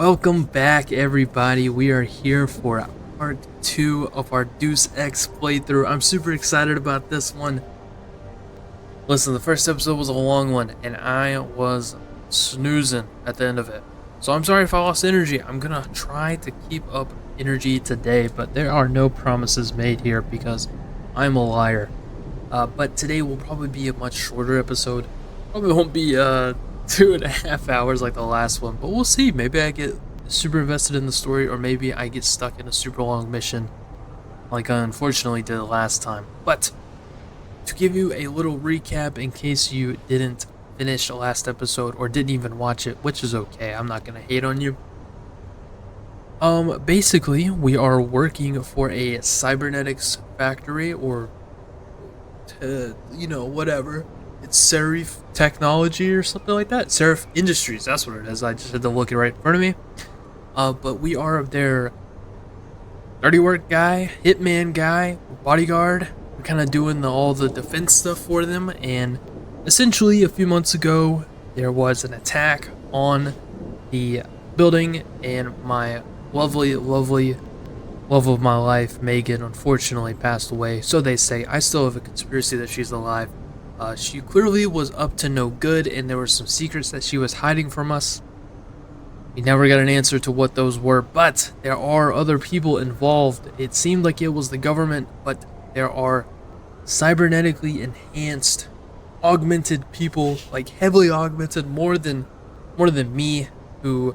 Welcome back, everybody. We are here for part 2 of our Deus Ex playthrough. I'm super excited about this one. Listen, the first episode was a long one, and I was snoozing at the end of it. So I'm sorry if I lost energy. I'm gonna try to keep up energy today, but there are no promises made here because I'm a liar. But today will probably be a much shorter episode. Probably won't be 2.5 hours like the last one, but we'll see. Maybe I get super invested in the story, or maybe I get stuck in a super long mission like I unfortunately did last time. But to give you a little recap in case you didn't finish the last episode or didn't even watch it, which is okay, I'm not gonna hate on you. Basically we are working for a cybernetics factory, or whatever. It's Serif Technology or something like that. Serif Industries, that's what it is. I just had to look it right in front of me. But we are their dirty work guy, hitman guy, bodyguard. We're kind of doing all the defense stuff for them. And essentially, a few months ago, there was an attack on the building, and my lovely love of my life, Megan, unfortunately passed away. So they say. I still have a conspiracy that she's alive. She clearly was up to no good, and there were some secrets that she was hiding from us. We never got an answer to what those were, but there are other people involved. It seemed like it was the government, but there are cybernetically enhanced, augmented people, like heavily augmented, more than me, who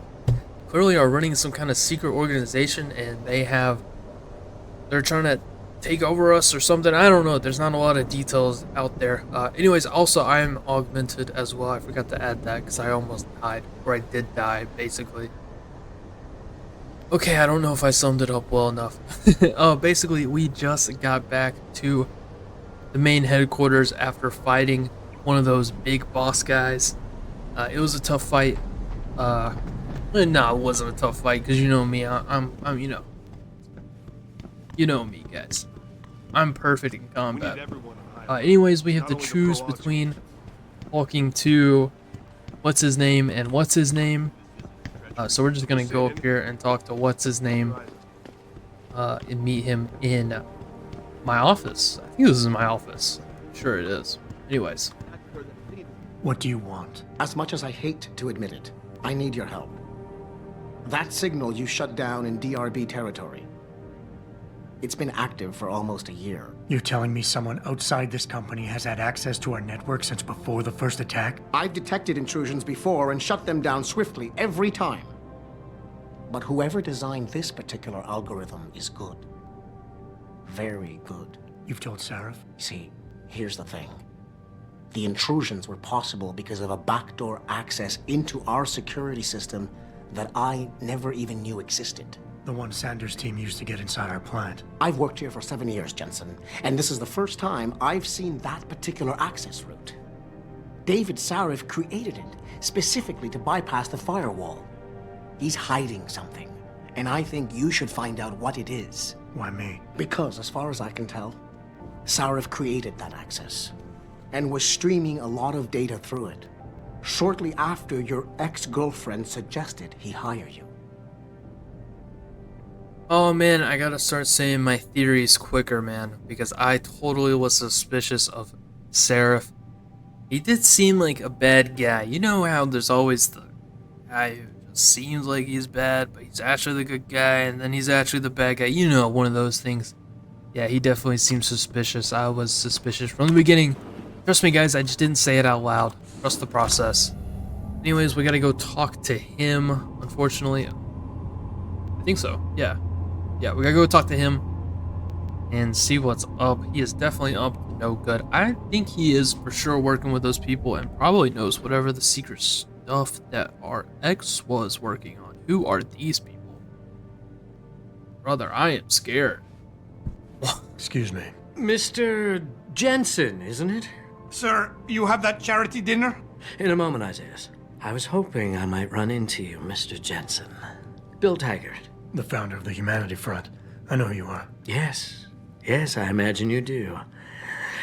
clearly are running some kind of secret organization, and they're trying to take over us or something. I don't know. There's not a lot of details out there. Anyways, also I'm augmented as well. I forgot to add that because I almost died, or I did die, basically. Okay, I don't know if I summed it up well enough. Basically, we just got back to the main headquarters after fighting one of those big boss guys. It was a tough fight. No, it wasn't a tough fight because you know me. I'm you know me, guys. I'm perfect in combat. Anyways, we have to choose between talking to what's his name and what's his name. So we're just gonna go up here and talk to what's his name and meet him in my office. I think this is my office. Sure it is. Anyways. What do you want? As much as I hate to admit it, I need your help. That signal you shut down in DRB territory. It's been active for almost a year. You're telling me someone outside this company has had access to our network since before the first attack? I've detected intrusions before and shut them down swiftly every time. But whoever designed this particular algorithm is good. Very good. You've told Sarif? See, here's the thing. The intrusions were possible because of a backdoor access into our security system that I never even knew existed. The one Sanders' team used to get inside our plant. I've worked here for 7 years, Jensen, and this is the first time I've seen that particular access route. David Sarif created it specifically to bypass the firewall. He's hiding something, and I think you should find out what it is. Why me? Because, as far as I can tell, Sarif created that access and was streaming a lot of data through it shortly after your ex-girlfriend suggested he hire you. Oh man, I gotta start saying my theories quicker, man, because I totally was suspicious of Serif. He did seem like a bad guy. You know how there's always the guy who just seems like he's bad, but he's actually the good guy, and then he's actually the bad guy. You know, one of those things. Yeah, he definitely seems suspicious. I was suspicious from the beginning. Trust me, guys, I just didn't say it out loud. Trust the process. Anyways, we gotta go talk to him, unfortunately. I think so, yeah. Yeah, we gotta go talk to him and see what's up. He is definitely up to no good. I think he is for sure working with those people and probably knows whatever the secret stuff that our ex was working on. Who are these people? Brother, I am scared. Excuse me. Mr. Jensen, isn't it? Sir, you have that charity dinner? In a moment, Isaiah. I was hoping I might run into you, Mr. Jensen. Bill Taggart. The founder of the Humanity Front. I know who you are. Yes, I imagine you do.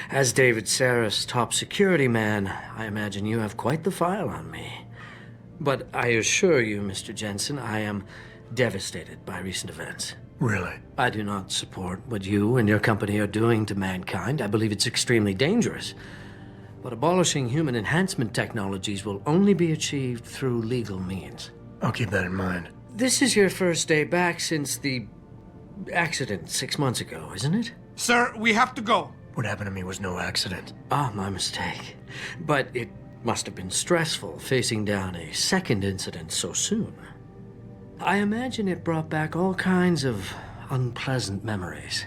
As David Sarif's top security man, I imagine you have quite the file on me. But I assure you, Mr. Jensen, I am devastated by recent events. Really? I do not support what you and your company are doing to mankind. I believe it's extremely dangerous. But abolishing human enhancement technologies will only be achieved through legal means. I'll keep that in mind. This is your first day back since the accident 6 months ago, isn't it? Sir, we have to go. What happened to me was no accident. Ah, my mistake. But it must have been stressful facing down a second incident so soon. I imagine it brought back all kinds of unpleasant memories.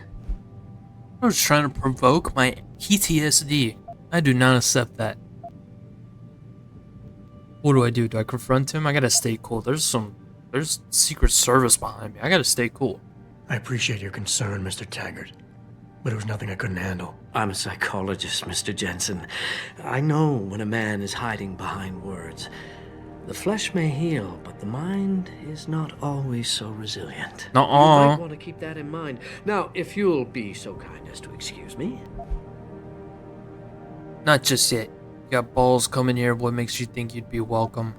I was trying to provoke my PTSD. I do not accept that. What do? Do I confront him? I gotta stay cool. There's Secret Service behind me. I gotta stay cool. I appreciate your concern, Mr. Taggart, but it was nothing I couldn't handle. I'm a psychologist, Mr. Jensen. I know when a man is hiding behind words. The flesh may heal, but the mind is not always so resilient. You might want to keep that in mind. Now, if you'll be so kind as to excuse me. Not just yet. You got balls coming here. What makes you think you'd be welcome?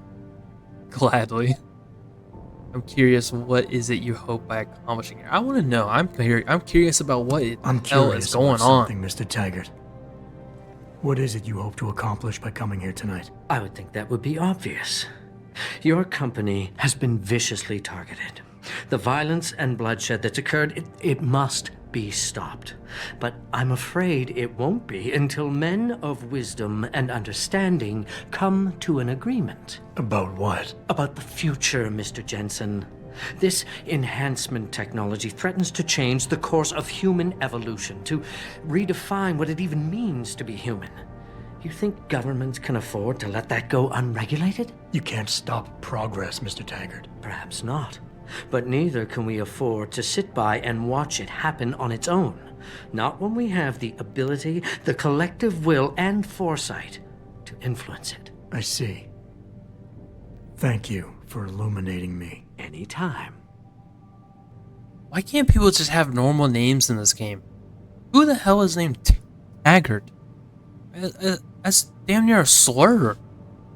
Gladly. I'm curious, what is it you hope by accomplishing here? I want to know. I'm curious about what I'm the hell curious is going about on. something, Mr. Taggart. What is it you hope to accomplish by coming here tonight? I would think that would be obvious. Your company has been viciously targeted. The violence and bloodshed that's occurred, it must be stopped. But I'm afraid it won't be until men of wisdom and understanding come to an agreement. About what? About the future, Mr. Jensen. This enhancement technology threatens to change the course of human evolution, to redefine what it even means to be human. You think governments can afford to let that go unregulated? You can't stop progress, Mr. Taggart. Perhaps not. But neither can we afford to sit by and watch it happen on its own. Not when we have the ability, the collective will, and foresight to influence it. I see. Thank you for illuminating me. Anytime. Why can't people just have normal names in this game? Who the hell is named Taggart? That's damn near a slur.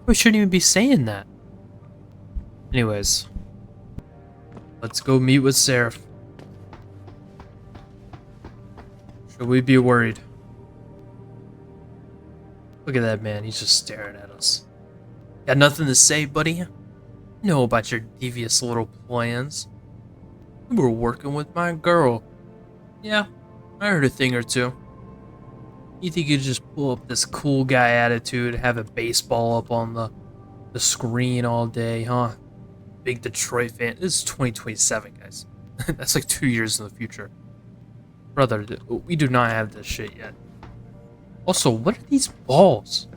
We shouldn't even be saying that. Anyways. Let's go meet with Seraph. Should we be worried? Look at that man, he's just staring at us. Got nothing to say, buddy? Know about your devious little plans. You were working with my girl. Yeah, I heard a thing or two. You think you could just pull up this cool guy attitude, have a baseball up on the screen all day, huh? Big Detroit fan. This is 2027, guys. That's like 2 years in the future. Brother, we do not have this shit yet. Also, what are these balls?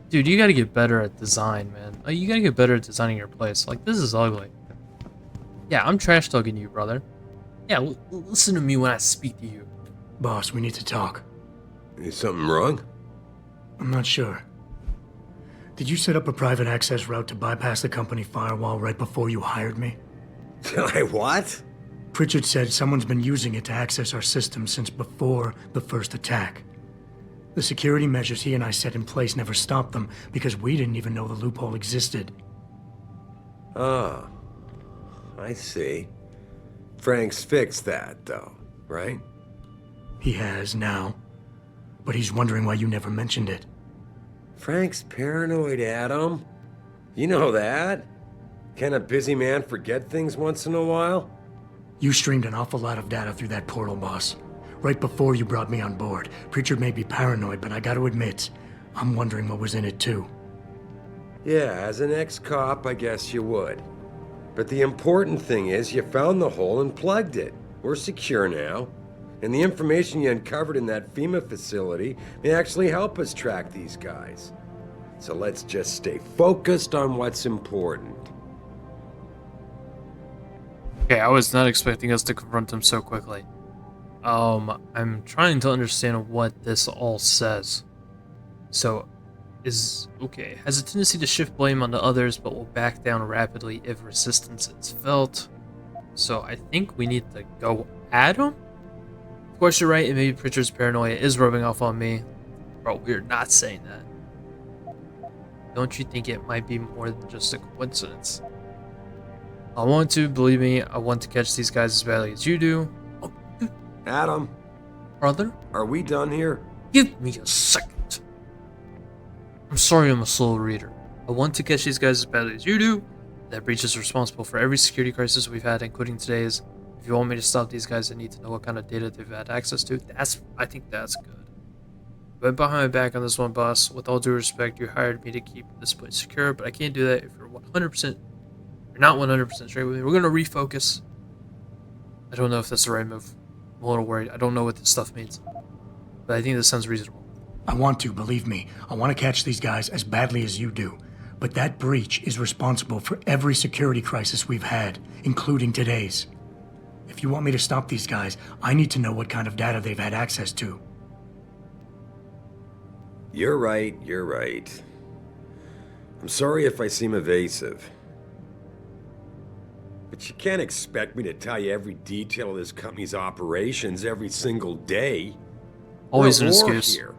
Dude, you gotta get better at design, man. Like, you gotta get better at designing your place. Like, this is ugly. Yeah, I'm trash talking you, brother. Yeah, listen to me when I speak to you. Boss, we need to talk. Is something wrong? I'm not sure. Did you set up a private access route to bypass the company firewall right before you hired me? I what? Pritchard said someone's been using it to access our system since before the first attack. The security measures he and I set in place never stopped them because we didn't even know the loophole existed. Oh, I see. Frank's fixed that, though, right? He has now, but he's wondering why you never mentioned it. Frank's paranoid, Adam. You know that. Can a busy man forget things once in a while? You streamed an awful lot of data through that portal, boss. Right before you brought me on board. Pritchard may be paranoid, but I gotta admit, I'm wondering what was in it too. Yeah, as an ex-cop, I guess you would. But the important thing is you found the hole and plugged it. We're secure now. And the information you uncovered in that FEMA facility may actually help us track these guys. So let's just stay focused on what's important. Okay, I was not expecting us to confront him so quickly. I'm trying to understand what this all says. So, okay, has a tendency to shift blame onto others, but will back down rapidly if resistance is felt. So I think we need to go at him? Of course you're right, and maybe Pritchard's paranoia is rubbing off on me. Bro, we're not saying that. Don't you think it might be more than just a coincidence? I want to, believe me, I want to catch these guys as badly as you do. Oh, Adam, brother, are we done here? give me a second. I'm sorry I'm a slow reader. I want to catch these guys as badly as you do. That breach is responsible for every security crisis we've had, including today's. If you want me to stop these guys, I need to know what kind of data they've had access to. I think that's good. Went behind my back on this one, boss. With all due respect, you hired me to keep this place secure, but I can't do that if you're 100%. You're not 100% straight with me. We're gonna refocus. I don't know if that's the right move. I'm a little worried. I don't know what this stuff means, but I think this sounds reasonable. I want to, believe me. I want to catch these guys as badly as you do. But that breach is responsible for every security crisis we've had, including today's. If you want me to stop these guys, I need to know what kind of data they've had access to. You're right, you're right. I'm sorry if I seem evasive. But you can't expect me to tell you every detail of this company's operations every single day. Always We're an at war excuse. here,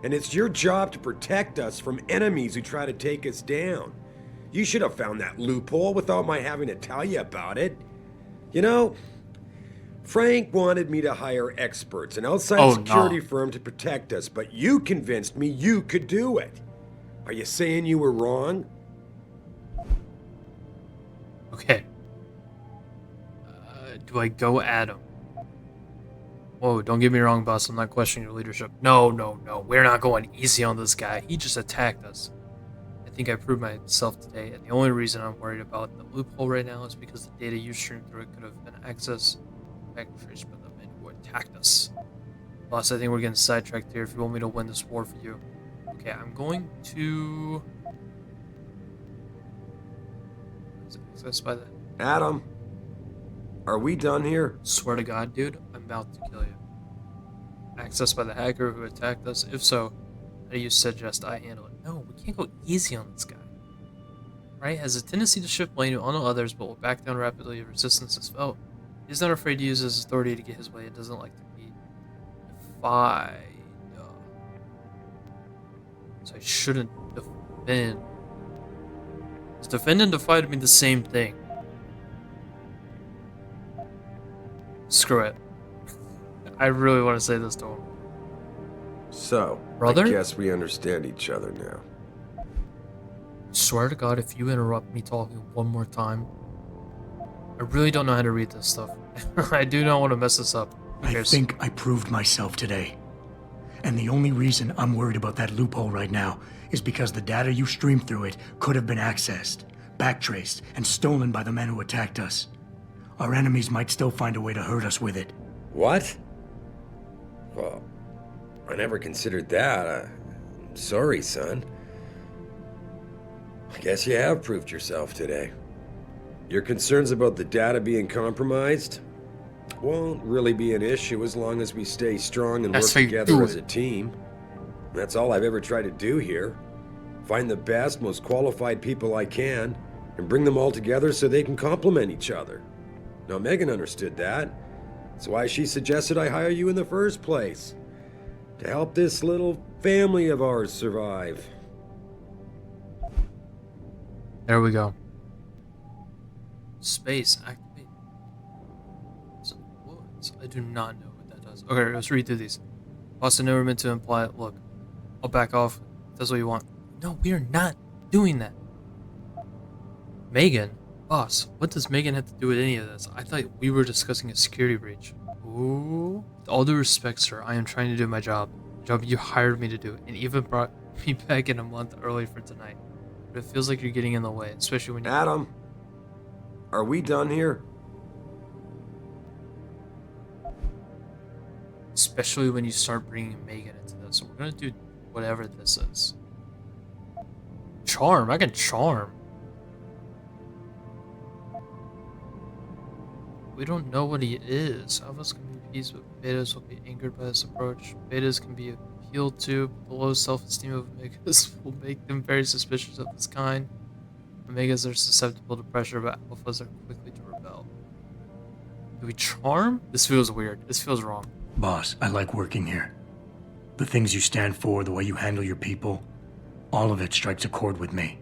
and it's your job to protect us from enemies who try to take us down. You should have found that loophole without my having to tell you about it. You know, Frank wanted me to hire experts, an outside security firm to protect us, but you convinced me you could do it. Are you saying you were wrong? Okay. Do I go at him? Whoa, don't get me wrong, boss. I'm not questioning your leadership. No. We're not going easy on this guy. He just attacked us. I think I proved myself today, and the only reason I'm worried about the loophole right now is because the data you streamed through it could have been accessed back traced by the men who attacked us. Boss, I think we're getting sidetracked here if you want me to win this war for you. Okay, I'm going to... Is it accessed by the... Adam, are we done here? Swear to God, dude, I'm about to kill you. Accessed by the hacker who attacked us? If so, how do you suggest I handle it? No, we can't go easy on this guy. Right? Has a tendency to shift blame on others, but will back down rapidly if resistance is felt. He's not afraid to use his authority to get his way. It doesn't like to be defied. So I shouldn't defend. Does defend and defied mean the same thing? Screw it. I really want to say this to him. So, Brother? I guess we understand each other now. Swear to God, if you interrupt me talking one more time, I really don't know how to read this stuff. I do not want to mess this up. Who I cares? think I proved myself today. And the only reason I'm worried about that loophole right now is because the data you streamed through it could have been accessed, backtraced, and stolen by the men who attacked us. Our enemies might still find a way to hurt us with it. What? Well, I never considered that. I'm sorry, son. I guess you have proved yourself today. Your concerns about the data being compromised won't really be an issue as long as we stay strong and work That's how you together do as it. a team. That's all I've ever tried to do here. Find the best, most qualified people I can, and bring them all together so they can complement each other. Now, Megan understood that. That's why she suggested I hire you in the first place. To help this little family of ours survive. There we go. Space activate. So, what? I do not know what that does. Okay, let's read through these. Boss, I never meant to imply it. Look, I'll back off. If that's what you want. No, we are not doing that. Megan? Boss, what does Megan have to do with any of this? I thought we were discussing a security breach. Ooh. With all due respect, sir, I am trying to do my job. The job you hired me to do, and even brought me back in a month early for tonight. But it feels like you're getting in the way, especially when you... Adam, are we done here? Especially when you start bringing Megan into this. So we're gonna do whatever this is. Charm? I can charm. We don't know what he is. Alphas can be appeased, but betas will be angered by this approach. Betas can be appealed to, but the low self-esteem of omegas will make them very suspicious of this kind. Omegas are susceptible to pressure, but alphas are quickly to rebel. Do we charm? This feels weird. This feels wrong. Boss, I like working here. The things you stand for, the way you handle your people, all of it strikes a chord with me.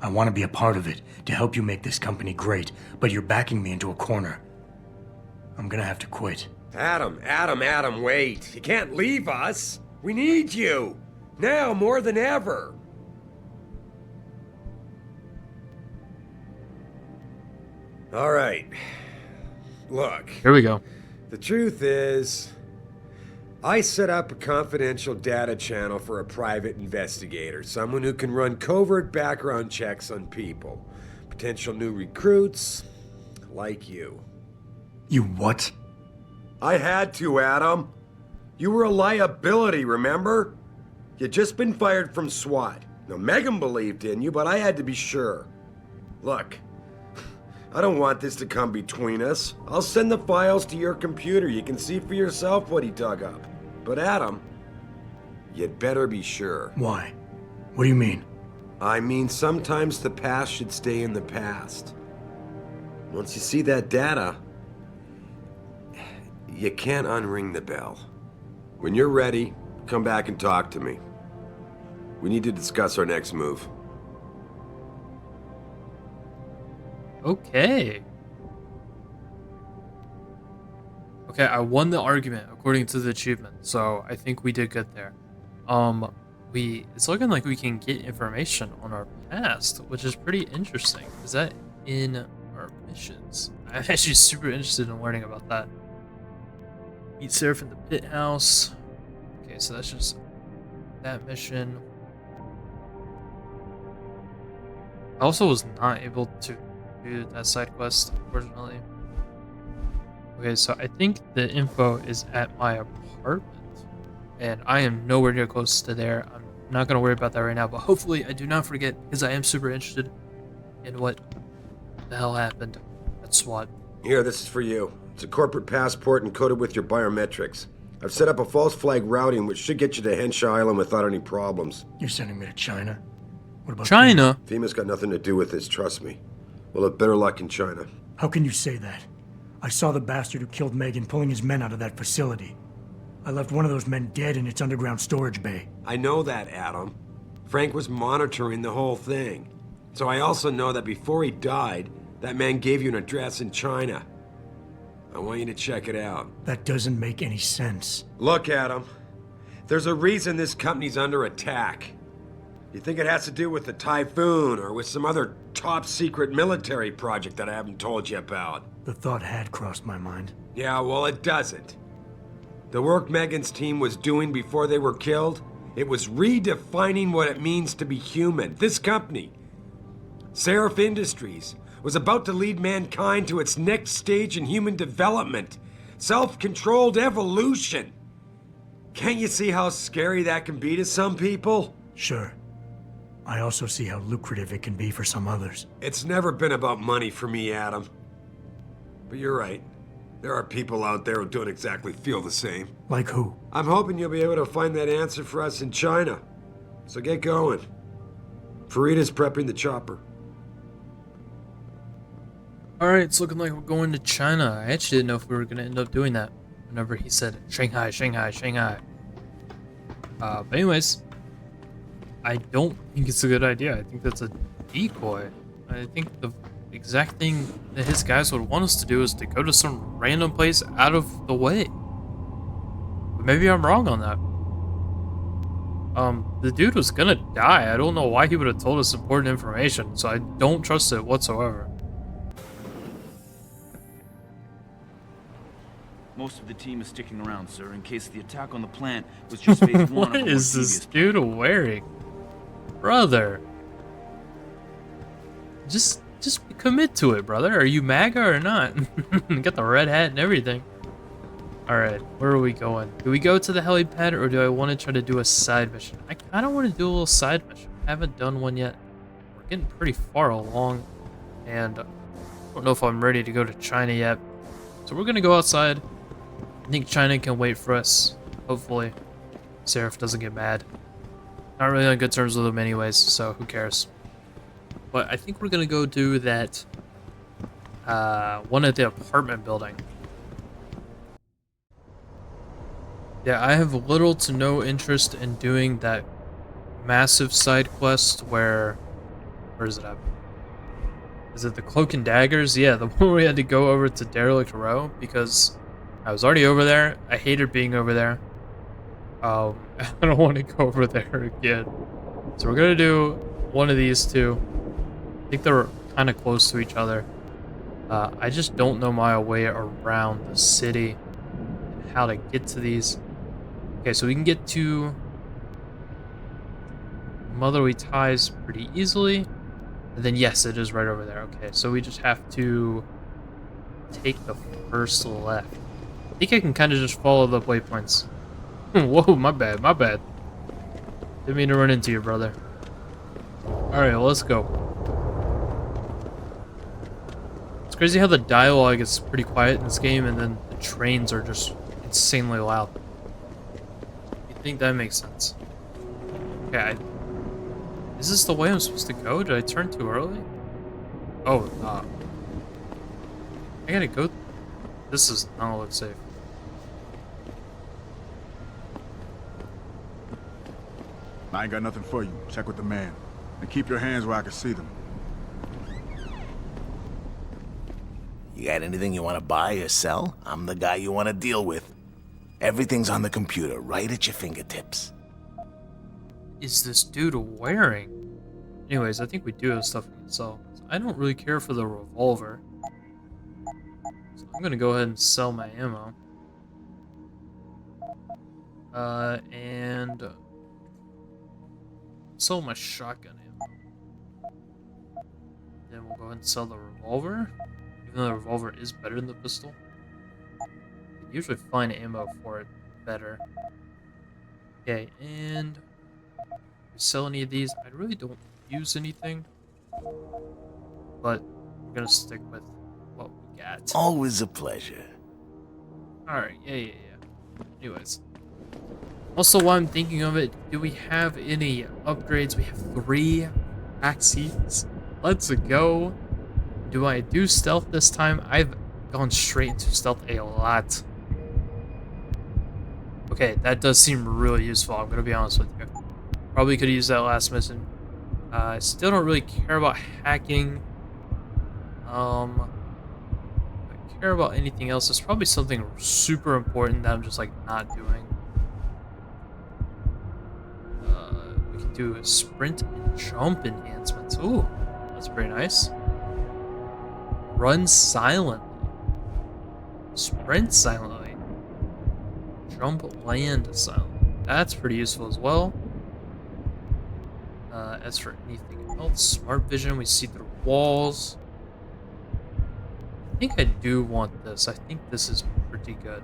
I want to be a part of it, to help you make this company great, but you're backing me into a corner. I'm gonna have to quit. Adam, wait. You can't leave us. We need you. Now more than ever. All right. Look, Here we go. the truth is, I set up a confidential data channel for a private investigator, someone who can run covert background checks on people, potential new recruits, like you. You what? I had to, Adam. You were a liability, remember? You'd just been fired from SWAT. Now, Megan believed in you, but I had to be sure. Look, I don't want this to come between us. I'll send the files to your computer. You can see for yourself what he dug up. But Adam, you'd better be sure. Why? What do you mean? I mean, sometimes the past should stay in the past. Once you see that data, you can't unring the bell. When you're ready, come back and talk to me. We need to discuss our next move. Okay. Okay, I won the argument according to the achievement, so I think we did good there. It's looking like we can get information on our past, which is pretty interesting. Is that in our missions? I'm actually super interested in learning about that. Meet Seraph in the pit house. Okay, so that's just that mission. I also was not able to do that side quest, unfortunately. Okay, so I think the info is at my apartment, and I am nowhere near close to there. I'm not going to worry about that right now, but hopefully I do not forget, because I am super interested in what the hell happened at SWAT. Here, this is for you. It's a corporate passport encoded with your biometrics. I've set up a false flag routing which should get you to Henshaw Island without any problems. You're sending me to China? What about China? FEMA's got nothing to do with this, trust me. We'll have better luck in China. How can you say that? I saw the bastard who killed Megan pulling his men out of that facility. I left one of those men dead in its underground storage bay. I know that, Adam. Frank was monitoring the whole thing. So I also know that before he died, that man gave you an address in China. I want you to check it out. That doesn't make any sense. Look, Adam. There's a reason this company's under attack. You think it has to do with the typhoon or with some other top-secret military project that I haven't told you about? The thought had crossed my mind. Yeah, well, it doesn't. The work Megan's team was doing before they were killed, it was redefining what it means to be human. This company, Seraph Industries, was about to lead mankind to its next stage in human development. Self-controlled evolution. Can't you see how scary that can be to some people? Sure. I also see how lucrative it can be for some others. It's never been about money for me, Adam. But you're right. There are people out there who don't exactly feel the same. Like who? I'm hoping you'll be able to find that answer for us in China. So get going. Farida's prepping the chopper. Alright, it's looking like we're going to China. I actually didn't know if we were going to end up doing that whenever he said Shanghai, Shanghai, Shanghai. But anyways, I don't think it's a good idea. I think that's a decoy. I think the exact thing that his guys would want us to do is to go to some random place out of the way. But maybe I'm wrong on that. The dude was gonna die. I don't know why he would have told us important information, so I don't trust it whatsoever. Most of the team is sticking around, sir, in case the attack on the plant was just phase one What of a is more this devious dude wearing? Brother. Just commit to it, brother. Are you MAGA or not? Got the red hat and everything. Alright, where are we going? Do we go to the helipad or do I want to try to do a side mission? I kind of want to do a little side mission. I haven't done one yet. We're getting pretty far along. And I don't know if I'm ready to go to China yet. So we're going to go outside. I think China can wait for us. Hopefully. Seraph doesn't get mad. Not really on good terms with him anyways, so who cares. But I think we're gonna go do that one at the apartment building. Yeah, I have little to no interest in doing that massive side quest where is it at? Is it the Cloak and Daggers? Yeah, the one where we had to go over to Derelict Row because I was already over there. I hated being over there. I don't want to go over there again. So we're gonna do one of these two. I think they're kind of close to each other. I just don't know my way around the city and how to get to these. Okay, so we can get to Motherly Ties pretty easily. And then, yes, it is right over there. Okay, so we just have to take the first left. I think I can kind of just follow the waypoints. Whoa, my bad, my bad. Didn't mean to run into you, brother. Alright, well, let's go. It's crazy how the dialogue is pretty quiet in this game, and then the trains are just insanely loud. You think that makes sense? Okay, is this the way I'm supposed to go? Did I turn too early? Oh, I gotta go. This does not look safe. I ain't got nothing for you. Check with the man. And keep your hands where I can see them. You got anything you want to buy or sell? I'm the guy you want to deal with. Everything's on the computer, right at your fingertips. Is this dude wearing? Anyways, I think we do have stuff we can sell. I don't really care for the revolver. So I'm gonna go ahead and sell my ammo. And sell my shotgun ammo. Then we'll go ahead and sell the revolver. Even though the revolver is better than the pistol. You usually find ammo for it better. Okay, and sell any of these. I really don't use anything, but we're gonna stick with what we got. Always a pleasure. Alright, yeah. Anyways. Also, while I'm thinking of it, do we have any upgrades? We have 3 axes. Let's go. Do I do stealth this time? I've gone straight into stealth a lot. Okay, that does seem really useful, I'm gonna be honest with you. Probably could use that last mission. I still don't really care about hacking. If I care about anything else, it's probably something super important that I'm just like not doing. We can do a sprint and jump enhancements. Ooh, that's pretty nice. Run silently. Sprint silently. Jump land silently. That's pretty useful as well. As for anything else, smart vision, we see through walls. I think I do want this. I think this is pretty good.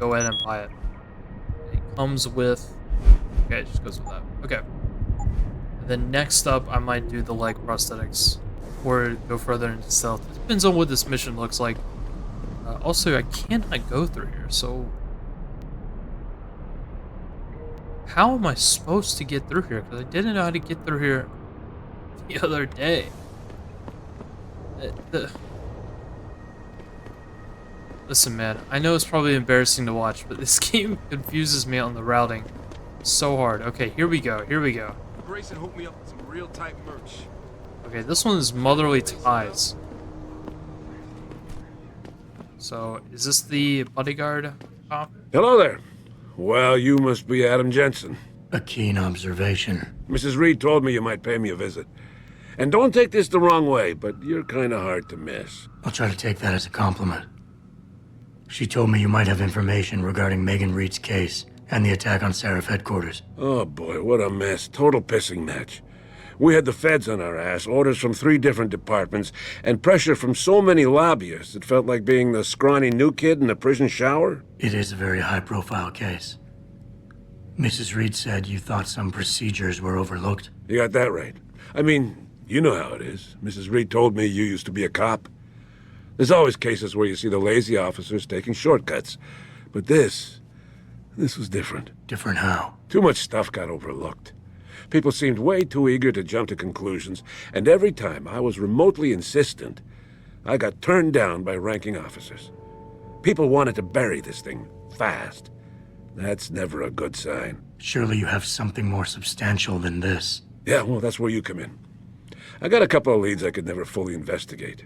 Go ahead and buy it. It comes with... Okay, it just goes with that. Okay. And then next up, I might do the leg prosthetics. Or go further into stealth. It depends on what this mission looks like. Also, I cannot go through here, so... How am I supposed to get through here? Because I didn't know how to get through here the other day. Listen, man, I know it's probably embarrassing to watch, but this game confuses me on the routing so hard. Okay, here we go, here we go. Grayson hooked me up with some real tight merch. Okay, this one is Motherly Ties. So, is this the bodyguard cop? Hello there. Well, you must be Adam Jensen. A keen observation. Mrs. Reed told me you might pay me a visit. And don't take this the wrong way, but you're kind of hard to miss. I'll try to take that as a compliment. She told me you might have information regarding Megan Reed's case and the attack on Seraph headquarters. Oh boy, what a mess. Total pissing match. We had the feds on our ass, orders from 3 different departments, and pressure from so many lobbyists it felt like being the scrawny new kid in the prison shower. It is a very high-profile case. Mrs. Reed said you thought some procedures were overlooked. You got that right. I mean, you know how it is. Mrs. Reed told me you used to be a cop. There's always cases where you see the lazy officers taking shortcuts. But this was different. Different how? Too much stuff got overlooked. People seemed way too eager to jump to conclusions, and every time I was remotely insistent, I got turned down by ranking officers. People wanted to bury this thing, fast. That's never a good sign. Surely you have something more substantial than this. Yeah, well, that's where you come in. I got a couple of leads I could never fully investigate.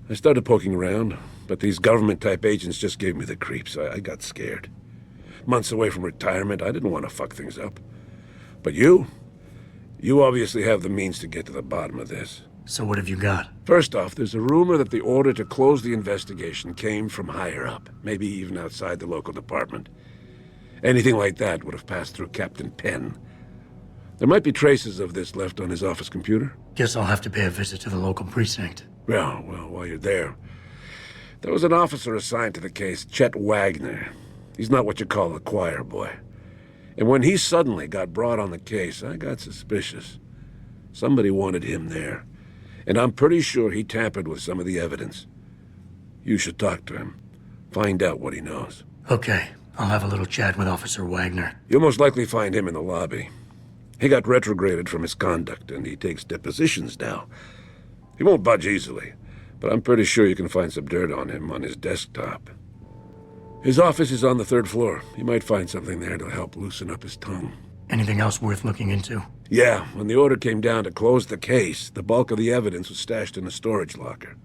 I started poking around, but these government-type agents just gave me the creeps. I got scared. Months away from retirement, I didn't want to fuck things up. But you obviously have the means to get to the bottom of this. So what have you got? First off, there's a rumor that the order to close the investigation came from higher up, maybe even outside the local department. Anything like that would have passed through Captain Penn. There might be traces of this left on his office computer. Guess I'll have to pay a visit to the local precinct. Well, while you're there, there was an officer assigned to the case, Chet Wagner. He's not what you call a choir boy. And when he suddenly got brought on the case, I got suspicious. Somebody wanted him there. And I'm pretty sure he tampered with some of the evidence. You should talk to him. Find out what he knows. Okay, I'll have a little chat with Officer Wagner. You'll most likely find him in the lobby. He got retrograded from his conduct, and he takes depositions now. He won't budge easily, but I'm pretty sure you can find some dirt on him on his desktop. His office is on the 3rd floor. You might find something there to help loosen up his tongue. Anything else worth looking into? Yeah, when the order came down to close the case, the bulk of the evidence was stashed in a storage locker.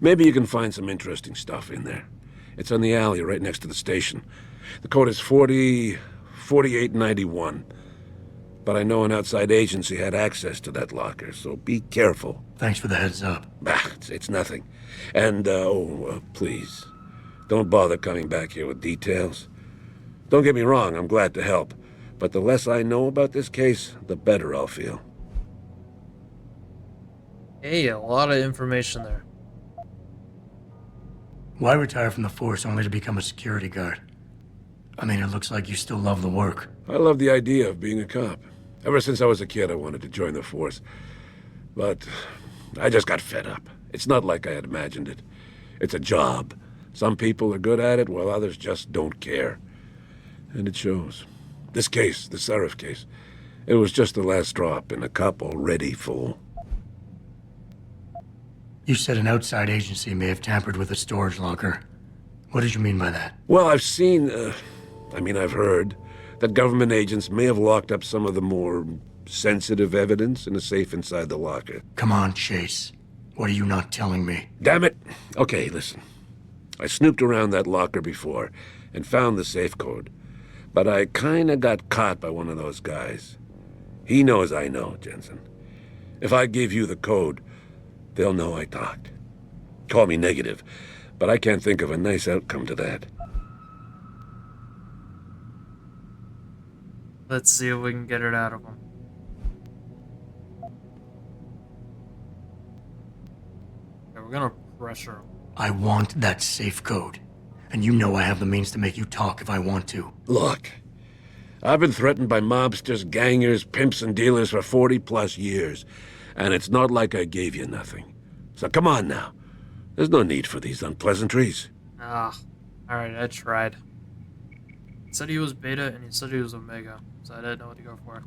Maybe you can find some interesting stuff in there. It's on the alley right next to the station. The code is 4891. But I know an outside agency had access to that locker, so be careful. Thanks for the heads up. It's nothing. And, please, don't bother coming back here with details. Don't get me wrong, I'm glad to help. But the less I know about this case, the better I'll feel. Hey, a lot of information there. Why retire from the force only to become a security guard? I mean, it looks like you still love the work. I love the idea of being a cop. Ever since I was a kid, I wanted to join the force. But I just got fed up. It's not like I had imagined it. It's a job. Some people are good at it, while others just don't care. And it shows. This case, the Sarif case, it was just the last drop in a cup already full. You said an outside agency may have tampered with a storage locker. What did you mean by that? Well, I've heard that government agents may have locked up some of the more sensitive evidence in a safe inside the locker. Come on, Chase. What are you not telling me? Damn it! Okay, listen. I snooped around that locker before and found the safe code. But I kinda got caught by one of those guys. He knows I know, Jensen. If I give you the code, they'll know I talked. Call me negative, but I can't think of a nice outcome to that. Let's see if we can get it out of him. Okay, we're gonna pressure him. I want that safe code. And you know I have the means to make you talk if I want to. Look, I've been threatened by mobsters, gangers, pimps, and dealers for 40-plus years. And it's not like I gave you nothing. So come on now. There's no need for these unpleasantries. Alright, I tried. He said he was beta, and he said he was omega. So I didn't know what to go for.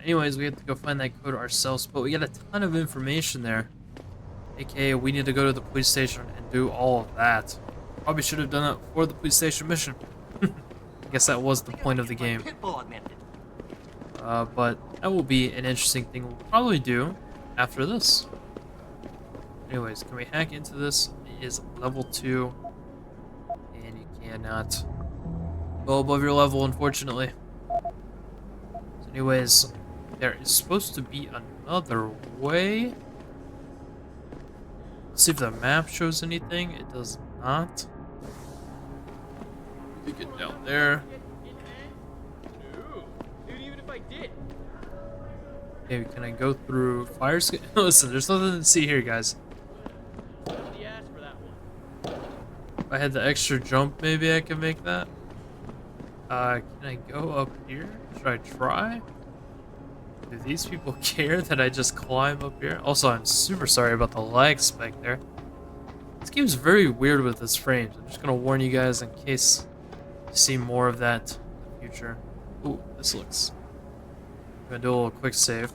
Anyways, we have to go find that code ourselves, but we got a ton of information there. AKA, we need to go to the police station and do all of that. Probably should have done that before the police station mission. I guess that was the point of the game. But that will be an interesting thing we'll probably do after this. Anyways, can we hack into this? It is level 2. And you cannot go above your level, unfortunately. So anyways, there is supposed to be another way. Let's see if the map shows anything. It does not. We get down there. Okay, can I go through fire escape? Listen, there's nothing to see here, guys. If I had the extra jump, maybe I could make that. Can I go up here? Should I try? Do these people care that I just climb up here? Also, I'm super sorry about the lag spike there. This game's very weird with its frames. I'm just gonna warn you guys in case you see more of that in the future. Ooh, this looks... I'm gonna do a little quick save.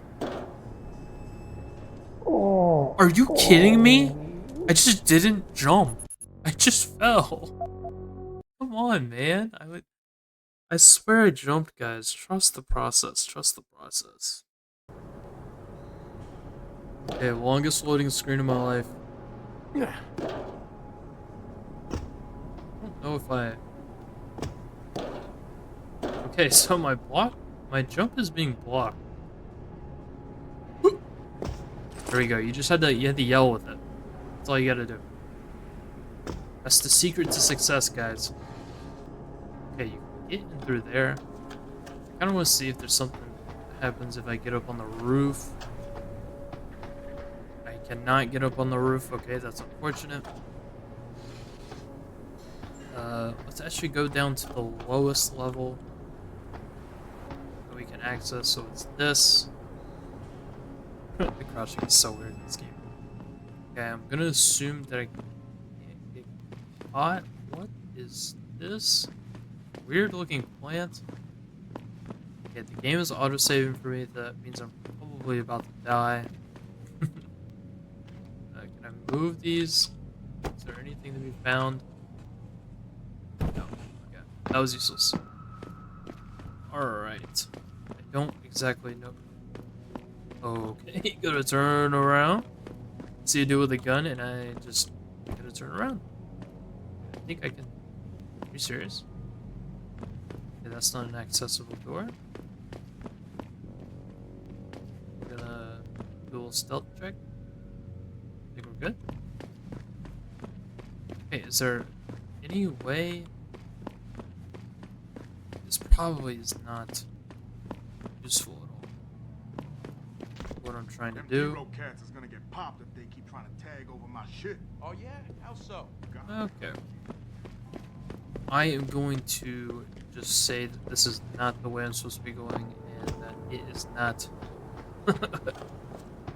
Are you kidding me? I just didn't jump. I just fell. come on, man. I swear I jumped, guys. Trust the process. Trust the process. Okay, longest loading screen of my life. I don't know if I... Okay, so my jump is being blocked. There we go. You had to yell with it. That's all you gotta do. That's the secret to success, guys. Okay, you can get in through there. I kind of want to see if there's something that happens if I get up on the roof. I cannot get up on the roof. Okay, that's unfortunate. Let's actually go down to the lowest level that we can access. So it's this. The crouching is so weird in this game. Okay, I'm gonna assume that I can't get caught. What is this? Weird looking plant. Okay, the game is auto-saving for me. That means I'm probably about to die. Can I move these? Is there anything to be found? No. Okay, that was useless. Alright. I don't exactly know. Okay, gotta turn around. See you do with a gun, and I just gotta turn around. I think I can. Are you serious? Okay, that's not an accessible door. I'm gonna do a little stealth check. I think we're good. Okay, is there any way? This probably is not useful at all. What I'm trying to do. Them cats is gonna get popped if they keep trying to tag over my shit. Oh yeah? How so? Okay. I am going to just say that this is not the way I'm supposed to be going, and that it is not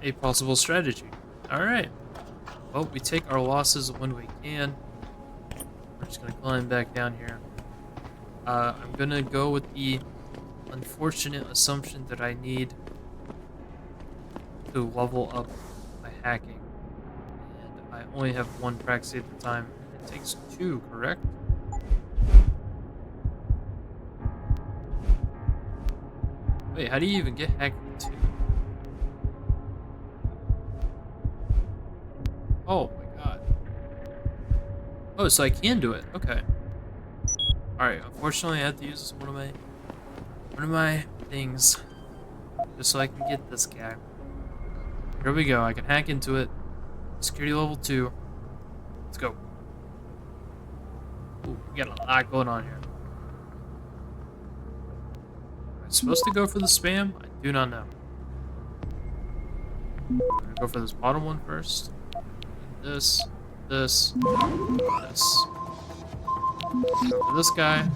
a possible strategy. Alright. Well, we take our losses when we can. We're just gonna climb back down here. I'm gonna go with the unfortunate assumption that I need to level up by hacking. And I only have one praxi at the time. It takes 2, correct? Wait, how do you even get hacked with 2? Oh my god. Oh, so I can do it. Okay. Alright, unfortunately I have to use one of my things. Just so I can get this guy. Here we go, I can hack into it. Security level 2. Let's go. Ooh, we got a lot going on here. Am I supposed to go for the spam? I do not know. I'm gonna go for this bottom one first. This. This. This. Go for this guy.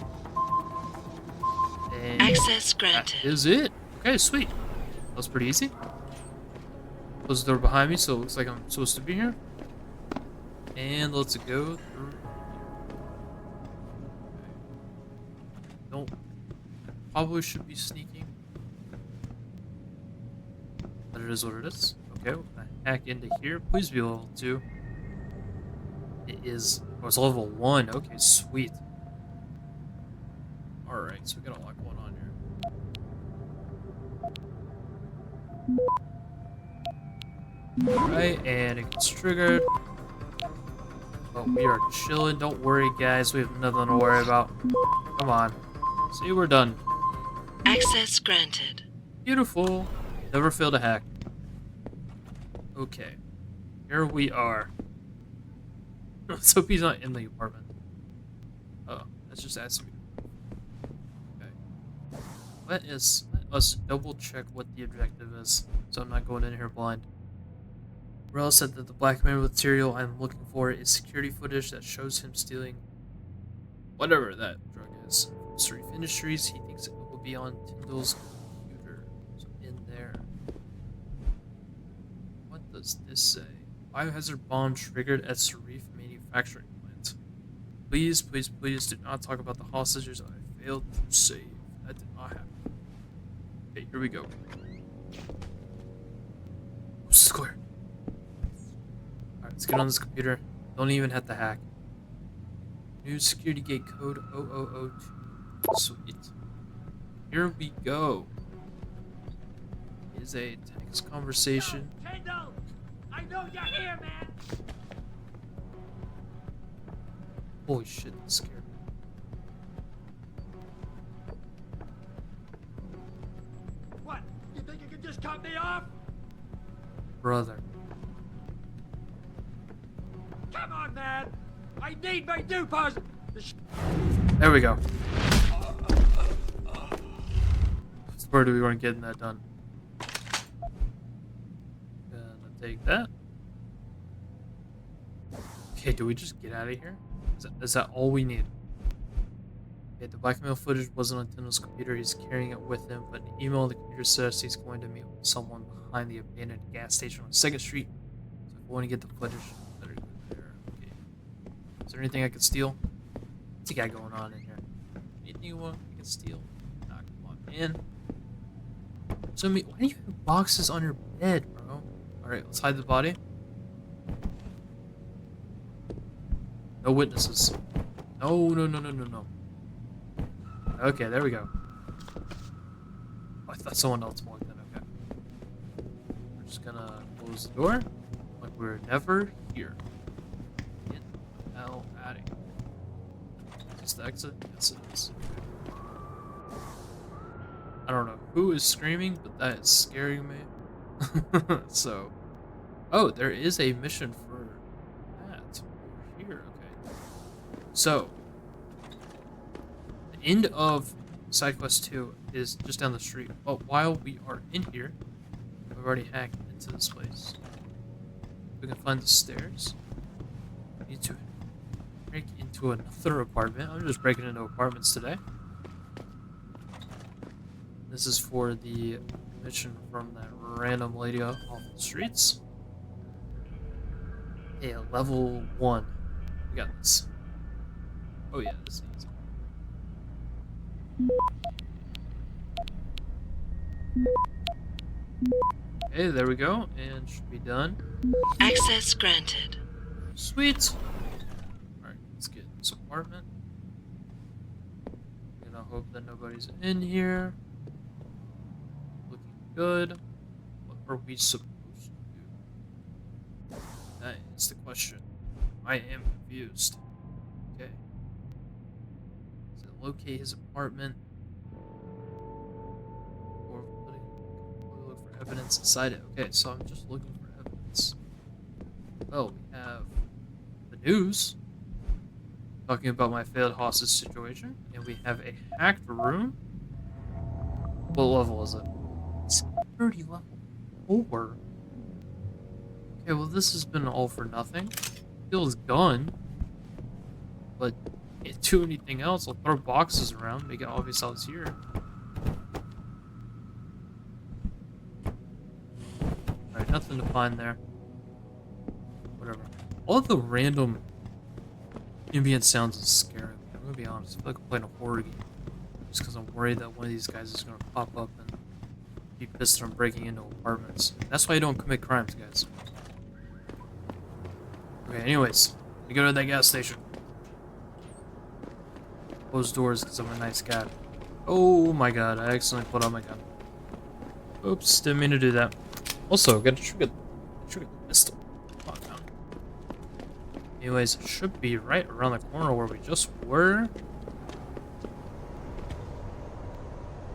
And access granted. That is it. Okay, sweet. That was pretty easy. Close the door behind me, so it looks like I'm supposed to be here. And let's go through. Don't. Probably should be sneaking. But it is what it is. Okay, we're gonna hack into here. Please be level 2. It is. Oh, it's level 1. Okay, sweet. Alright, so we got a lot going on here. Alright, and it gets triggered. But we are chilling. Don't worry, guys. We have nothing to worry about. Come on. See, we're done. Access granted. Beautiful. Never failed a hack. Okay. Here we are. Let's hope he's not in the apartment. Oh, that's just asking me. Okay. Let us double check what the objective is, so I'm not going in here blind. Rel said that the black material I'm looking for is security footage that shows him stealing whatever that drug is. From Surrey Industries, he thinks it will be on Tyndall's computer. So in there. What does this say? Biohazard bomb triggered at Sarif manufacturing plant. Please, please, please do not talk about the hostages I failed to save. That did not happen. Okay, here we go. This is clear. Alright, let's get on this computer. Don't even have to hack. New security gate code 0002. Sweet. Here we go. Is a text conversation. Kendall! I know you're here, man! Holy shit, that scared me. What? You think you can just cut me off? Brother. Come on, man! I need my dupos! There we go. Where do we weren't getting that done? Gonna take that. Okay, do we just get out of here? Is that all we need? Okay, the blackmail footage wasn't on Tindall's computer. He's carrying it with him, but an email on the computer says he's going to meet with someone behind the abandoned gas station on 2nd Street. So if we want to get the footage, better go there. Okay. Is there anything I can steal? What's he got going on in here? Anything you want I can steal? Nah, come on, man. So, why do you have boxes on your bed, bro? Alright, let's hide the body. No witnesses. No. Okay, there we go. Oh, I thought someone else walked in. Okay. We're just gonna close the door like we're never here. Get the hell out of here. Is this the exit? Yes, it is. I don't know who is screaming, but that is scaring me. So, oh, there is a mission for that over here. Okay. So, the end of side quest 2 is just down the street. But while we are in here, we've already hacked into this place. We can find the stairs. We need to break into another apartment. I'm just breaking into apartments today. This is for the mission from that random lady off the streets. Yeah, level 1. We got this. Oh yeah, this is easy. Okay, there we go, and should be done. Access granted. Sweet. Alright, let's get this apartment. I'm gonna hope that nobody's in here. Good. What are we supposed to do? That is the question. I am confused. Okay. So locate his apartment. Or look for evidence inside it. Okay, so I'm just looking for evidence. Well, we have the news talking about my failed hostage situation, and we have a hacked room. What level is it? 30 level 4. Okay, well this has been all for nothing. Feels gun. But can't do anything else. I'll throw boxes around, make it obvious I was here. Alright, nothing to find there. Whatever. All of the random ambient sounds is scaring me. I'm gonna be honest. I feel like I'm playing a horror game. Just because I'm worried that one of these guys is gonna pop up and be pissed from breaking into apartments. That's why you don't commit crimes, guys. Okay, anyways, we go to that gas station. Close doors because I'm a nice guy. Oh my god, I accidentally put on my gun. Oops, didn't mean to do that. Also, gotta trigger the pistol. Oh, no. Anyways, it should be right around the corner where we just were.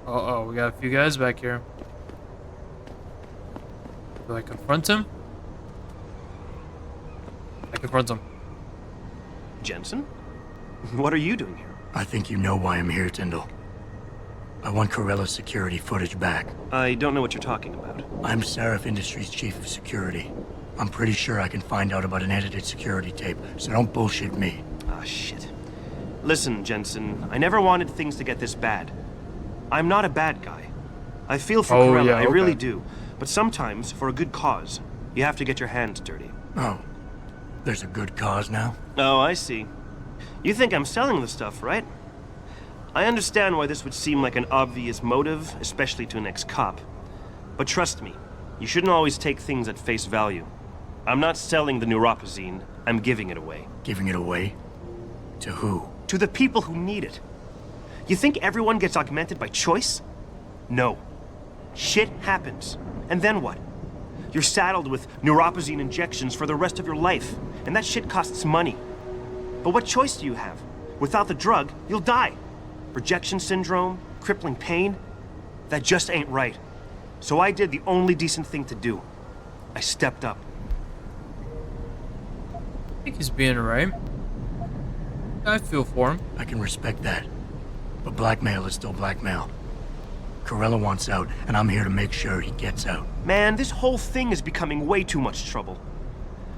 Uh-oh, we got a few guys back here. Do I confront him? I confront him. Jensen? What are you doing here? I think you know why I'm here, Tyndall. I want Corella's security footage back. I don't know what you're talking about. I'm Seraph Industries' chief of security. I'm pretty sure I can find out about an edited security tape, so don't bullshit me. Ah, shit. Listen, Jensen, I never wanted things to get this bad. I'm not a bad guy. I feel for Corella, yeah, okay. I really do. But sometimes, for a good cause, you have to get your hands dirty. Oh, there's a good cause now? Oh, I see. You think I'm selling the stuff, right? I understand why this would seem like an obvious motive, especially to an ex-cop. But trust me, you shouldn't always take things at face value. I'm not selling the neuropozyne, I'm giving it away. Giving it away? To who? To the people who need it. You think everyone gets augmented by choice? No. Shit happens. And then what? You're saddled with neuropozyne injections for the rest of your life, and that shit costs money. But what choice do you have? Without the drug, you'll die. Rejection syndrome, crippling pain. That just ain't right. So I did the only decent thing to do. I stepped up. I think he's being right. I feel for him. I can respect that. But blackmail is still blackmail. Corella wants out, and I'm here to make sure he gets out. Man, this whole thing is becoming way too much trouble.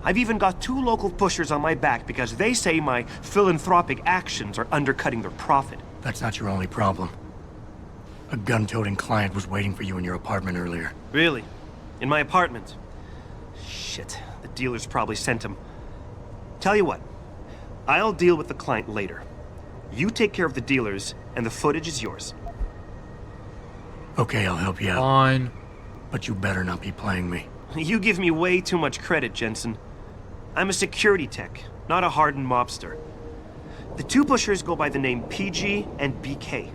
I've even got 2 local pushers on my back because they say my philanthropic actions are undercutting their profit. That's not your only problem. A gun-toting client was waiting for you in your apartment earlier. Really? In my apartment? Shit, the dealers probably sent him. Tell you what, I'll deal with the client later. You take care of the dealers, and the footage is yours. Okay, I'll help you out. Fine. But you better not be playing me. You give me way too much credit, Jensen. I'm a security tech, not a hardened mobster. The 2 pushers go by the name PG and BK.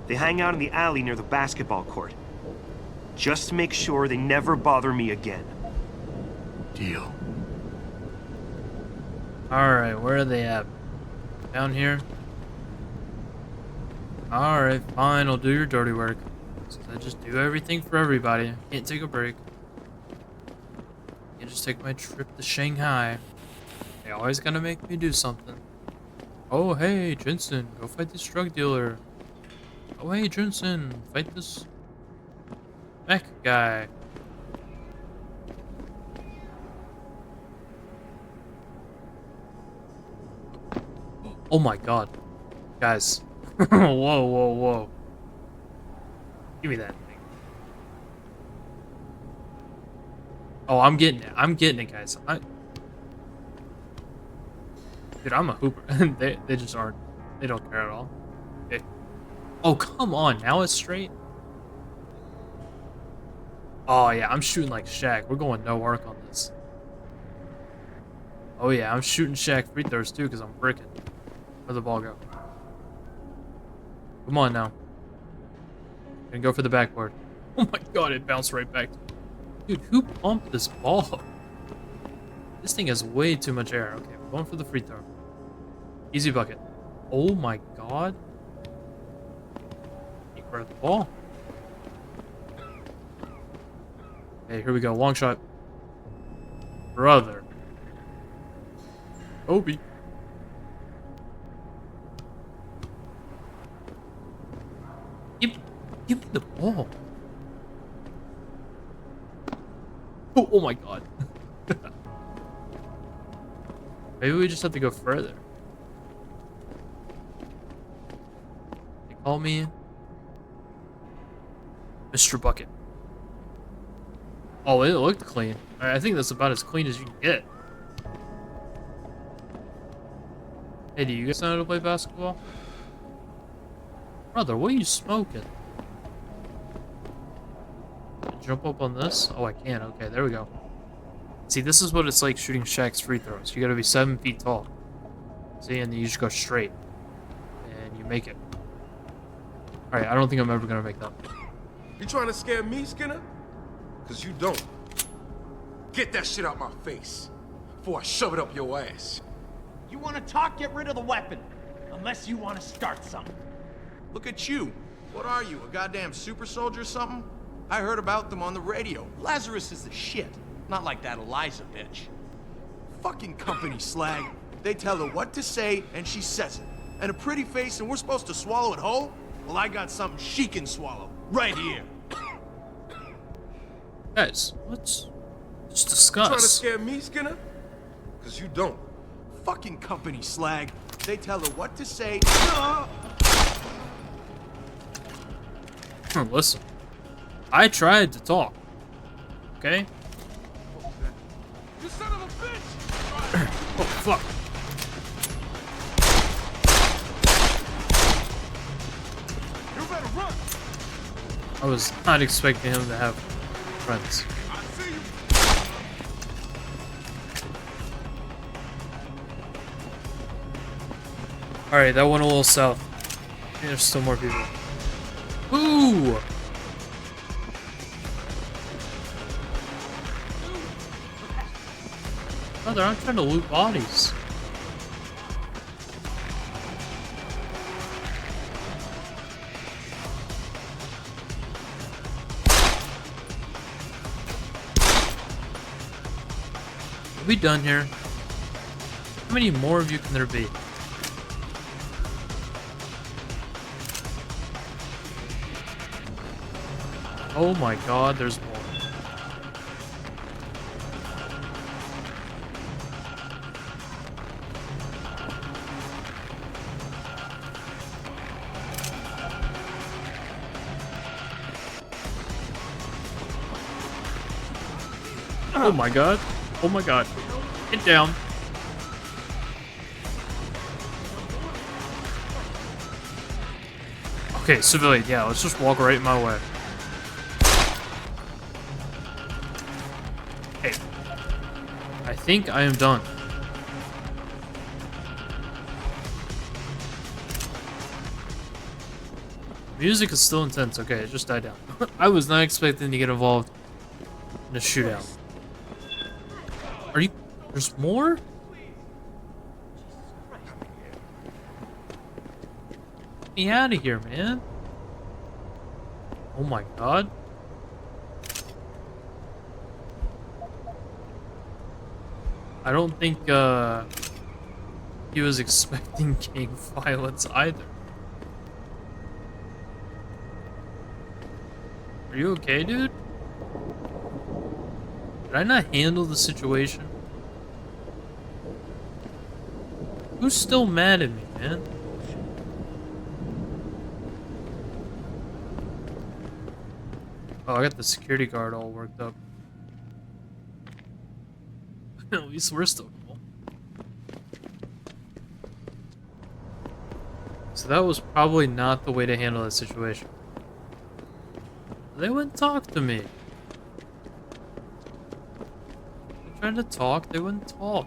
They hang out in the alley near the basketball court. Just make sure they never bother me again. Deal. Alright, where are they at? Down here? Alright, fine, I'll do your dirty work. So I just do everything for everybody. Can't take a break. Can't just take my trip to Shanghai. They always gotta make me do something. Oh hey, Jensen, go fight this drug dealer. Oh hey, Jensen, fight this mech guy. Oh my god. Guys. Whoa, whoa, whoa. Give me that thing. Oh, I'm getting it. I'm getting it, guys. Dude, I'm a hooper. they just aren't. They don't care at all. Okay. Oh, come on. Now it's straight. Oh, yeah. I'm shooting like Shaq. We're going no work on this. Oh, yeah. I'm shooting Shaq free throws, too, because I'm bricking. Where'd the ball go? Come on now. Gonna go for the backboard. Oh my god, it bounced right back. Dude, who pumped this ball? This thing has way too much air. Okay, we're going for the free throw. Easy bucket. Oh my god. He grabbed the ball. Okay, here we go. Long shot. Brother. Kobe. Give me the ball. Oh my god. Maybe we just have to go further. They call me Mr. Bucket. Oh, it looked clean. I think that's about as clean as you can get. Hey, do you guys know how to play basketball? Brother, what are you smoking? Jump up on this? Oh, I can. Okay, there we go. See, this is what it's like shooting Shaq's free throws. You gotta be 7 feet tall. See, and you just go straight. And you make it. Alright, I don't think I'm ever gonna make that. You trying to scare me, Skinner? Cause you don't. Get that shit out my face before I shove it up your ass. You want to talk? Get rid of the weapon. Unless you want to start something. Look at you. What are you, a goddamn super soldier or something? I heard about them on the radio. Lazarus is the shit. Not like that Eliza bitch. Fucking company slag. They tell her what to say, and she says it. And a pretty face, and we're supposed to swallow it whole? Well, I got something she can swallow. Right here. Guys, let's just You trying to discuss. scare me, Skinner? Cause you don't. Fucking company slag. They tell her what to say. Listen, I tried to talk. Okay? You son of a bitch! Oh, fuck. You better run! I was not expecting him to have friends. I see you! Alright, that went a little south. There's still more people. Ooh! Oh, they're not trying to loot bodies. Are we done here? How many more of you can there be? Oh my god, there's more. Oh my god. Oh my god. Get down. Okay, civilian, yeah, let's just walk right my way. Okay. I think I am done. Music is still intense. Okay, it just died down. I was not expecting to get involved in a shootout. Are you... There's more? Get me out of here, man. Oh my god. I don't think, he was expecting gang violence either. Are you okay, dude? Did I not handle the situation? Who's still mad at me, man? Oh, I got the security guard all worked up. At least we're still cool. So that was probably not the way to handle that situation. They wouldn't talk to me. I tried to talk, they wouldn't talk.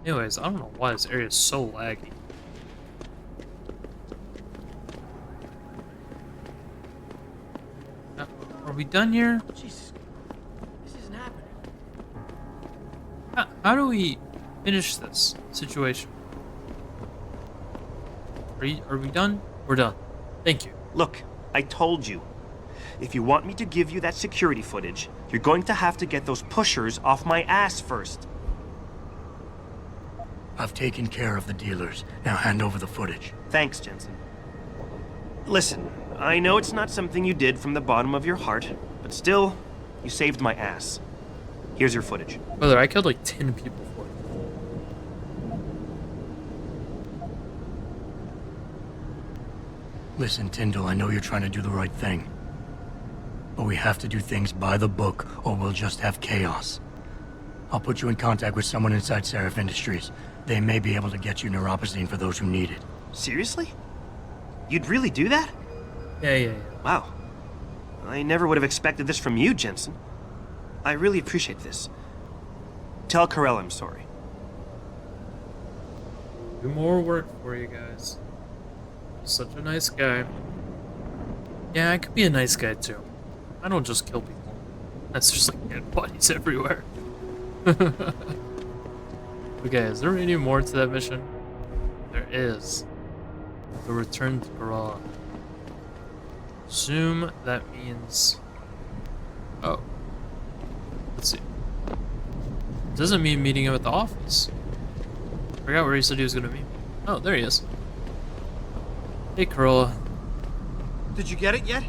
Anyways, I don't know why this area is so laggy. Are we done here? Jesus, this isn't happening. How do we finish this situation? Are we done? We're done. Thank you. Look, I told you. If you want me to give you that security footage, you're going to have to get those pushers off my ass first. I've taken care of the dealers. Now hand over the footage. Thanks, Jensen. Listen, I know it's not something you did from the bottom of your heart, but still, you saved my ass. Here's your footage. Brother, I killed like 10 people for it. Listen, Tyndall, I know you're trying to do the right thing. But we have to do things by the book, or we'll just have chaos. I'll put you in contact with someone inside Seraph Industries. They may be able to get you neuropozyne for those who need it. Seriously? You'd really do that? Yeah. Wow. I never would have expected this from you, Jensen. I really appreciate this. Tell Carell I'm sorry. Do more work for you guys. Such a nice guy. Yeah, I could be a nice guy too. I don't just kill people. That's just like dead bodies everywhere. Okay, is there any more to that mission? There is. The return to Carell. Assume that means... Oh. Let's see. Doesn't mean meeting him at the office. Forgot where he said he was gonna meet. Oh, there he is. Hey, Corolla. Did you get it yet?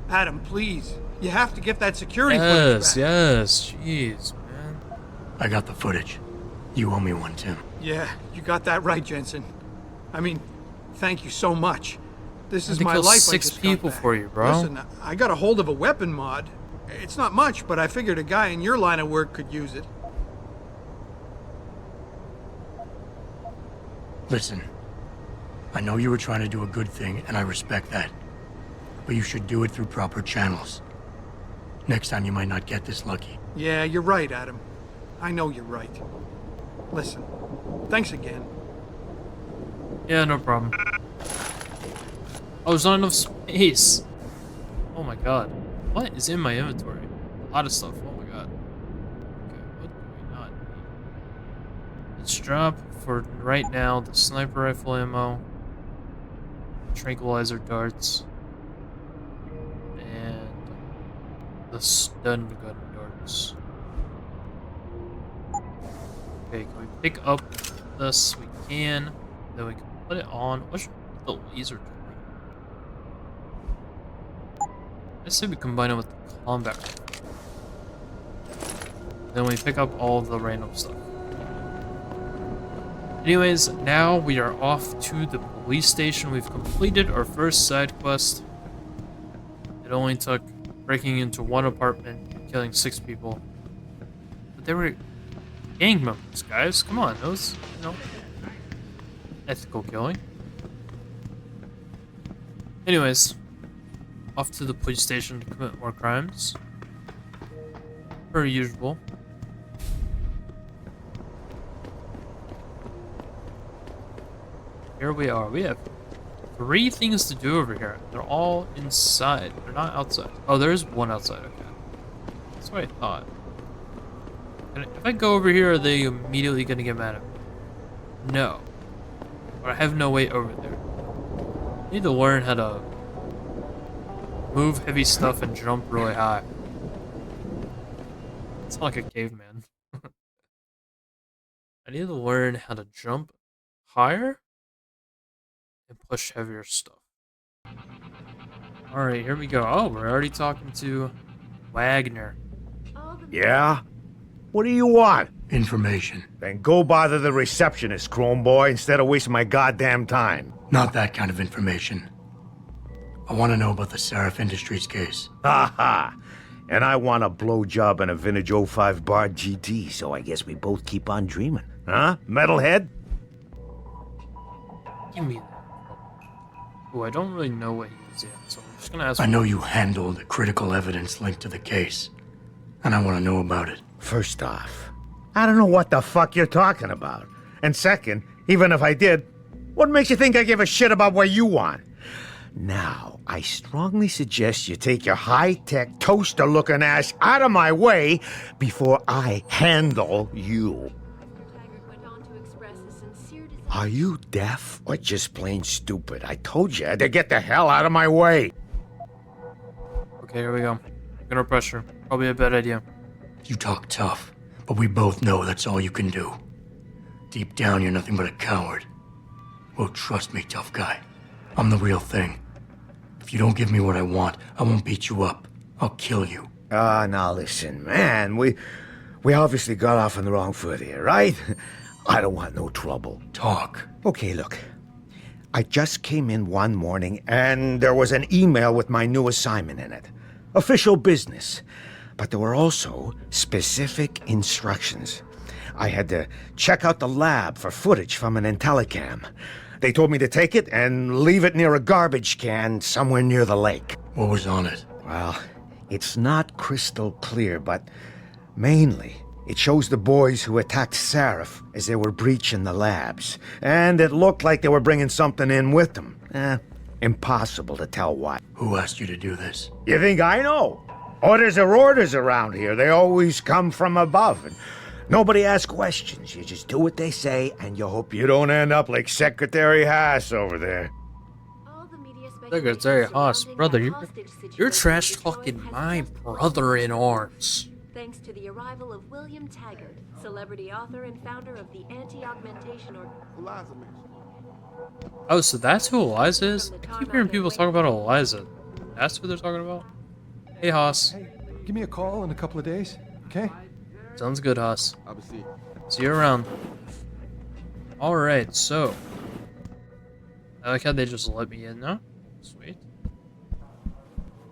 Adam, please. You have to get that security footage back. Yes, jeez, man. I got the footage. You owe me one, Tim. Yeah, you got that right, Jensen. I mean, thank you so much. This is I my killed life. 6 I just people got back. for you, bro. Listen, I got a hold of a weapon mod. It's not much, but I figured a guy in your line of work could use it. Listen, I know you were trying to do a good thing, and I respect that. But you should do it through proper channels. Next time you might not get this lucky. Yeah, you're right, Adam. I know you're right. Listen, thanks again. Yeah, no problem. Oh, there's not enough space. Oh my god. What is in my inventory? A lot of stuff. Oh my god. Okay, what do we not need? Let's drop for right now the sniper rifle ammo, tranquilizer darts, and the stun gun darts. Okay, can we pick up this? We can. Then we can put it on. What's the laser turret? I say we combine it with the combat rifle. Then we pick up all of the random stuff. Anyways, now we are off to the police station. We've completed our first side quest. It only took breaking into one apartment and killing 6 people. But they were gang members, guys. Come on, those, you know, ethical killing. Anyways, off to the police station to commit more crimes. Per usual. Here we are. We have 3 things to do over here. They're all inside. They're not outside. Oh, there is one outside. Okay. That's what I thought. And if I go over here, are they immediately going to get mad at me? No. But I have no way over there. I need to learn how to move heavy stuff and jump really high. It's not like a caveman. I need to learn how to jump higher and push heavier stuff. Alright, here we go. Oh, we're already talking to Wagner. Yeah? What do you want? Information. Then go bother the receptionist, Chrome Boy, instead of wasting my goddamn time. Not that kind of information. I want to know about the Seraph Industries case. Ha ha! And I want a blowjob and a vintage '05 Bard GT, so I guess we both keep on dreaming. Huh, metalhead? Give me that. Oh, I don't really know what he is yet, so I'm just gonna ask. I know you handled critical evidence linked to the case, and I want to know about it. First off, I don't know what the fuck you're talking about. And second, even if I did, what makes you think I give a shit about what you want? Now, I strongly suggest you take your high-tech, toaster-looking ass out of my way before I handle you. Are you deaf or just plain stupid? I told you to get the hell out of my way. Okay, here we go. Gonna pressure. Probably a bad idea. You talk tough, but we both know that's all you can do. Deep down, you're nothing but a coward. Well, trust me, tough guy. I'm the real thing. If you don't give me what I want, I won't beat you up. I'll kill you. Now listen, man. We obviously got off on the wrong foot here, right? I don't want no trouble. Talk. Okay, look. I just came in one morning and there was an email with my new assignment in it. Official business. But there were also specific instructions. I had to check out the lab for footage from an Intellicam. They told me to take it and leave it near a garbage can somewhere near the lake. What was on it? Well, it's not crystal clear, but mainly it shows the boys who attacked Seraph as they were breaching the labs. And it looked like they were bringing something in with them. Impossible to tell what. Who asked you to do this? You think I know? Orders are orders around here. They always come from above. And nobody asks questions. You just do what they say, and you hope you don't end up like Secretary Haas over there. Secretary Haas, brother, you're trash talking my brother in arms. Thanks to the arrival of William Taggart, celebrity author and founder of the anti-augmentation Eliza. Oh, so that's who Eliza is? I keep hearing people talk about Eliza. That's who they're talking about? Hey, Haas. Hey, give me a call in a couple of days, okay? Sounds good, Haas. I'll be seeing. See you around. Alright, so. I like how they just let me in now. Sweet.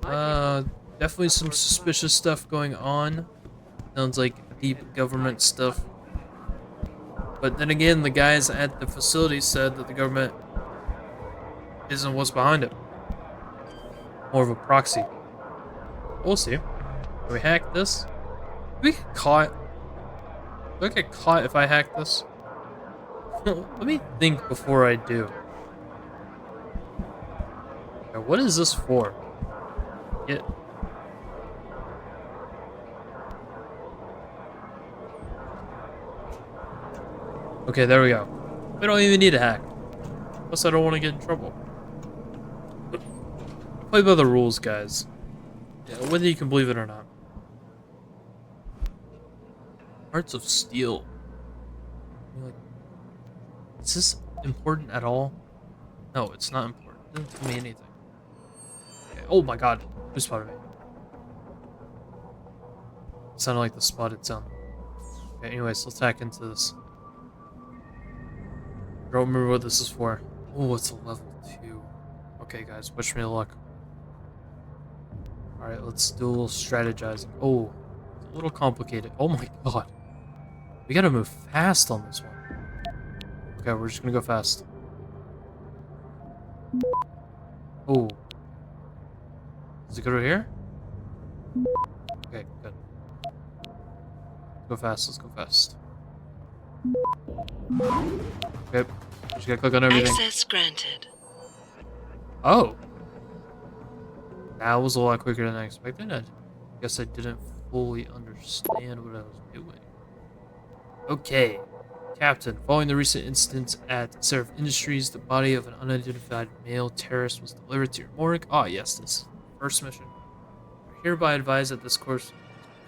Definitely some suspicious stuff going on. Sounds like deep government stuff. But then again, the guys at the facility said that the government isn't what's behind it. More of a proxy. We'll see. Can we hack this? we get caught? Do I get caught if I hack this? Let me think before I do. Okay, what is this for? Get. Okay, there we go. We don't even need a hack. Plus, I don't want to get in trouble. Play by the rules, guys. Yeah, whether you can believe it or not. Hearts of Steel. Like, is this important at all? No, it's not important. It doesn't tell me anything. Okay. Oh my god. Who spotted me? It sounded like the spotted sound. Okay, anyways, let's hack into this. I don't remember what this is for. Oh, it's a level 2. Okay, guys, wish me luck. Alright, let's do a little strategizing. Oh, it's a little complicated. Oh my god. We gotta move fast on this one. Okay, we're just gonna go fast. Oh. Does it go to here? Okay, good. Let's go fast, let's go fast. Okay, just gotta click on everything. Access granted. Oh. That was a lot quicker than I expected. I guess I didn't fully understand what I was doing. Okay. Captain, following the recent incident at Seraph Industries, the body of an unidentified male terrorist was delivered to your morgue. Ah, yes, this first mission. You're hereby advised that this course is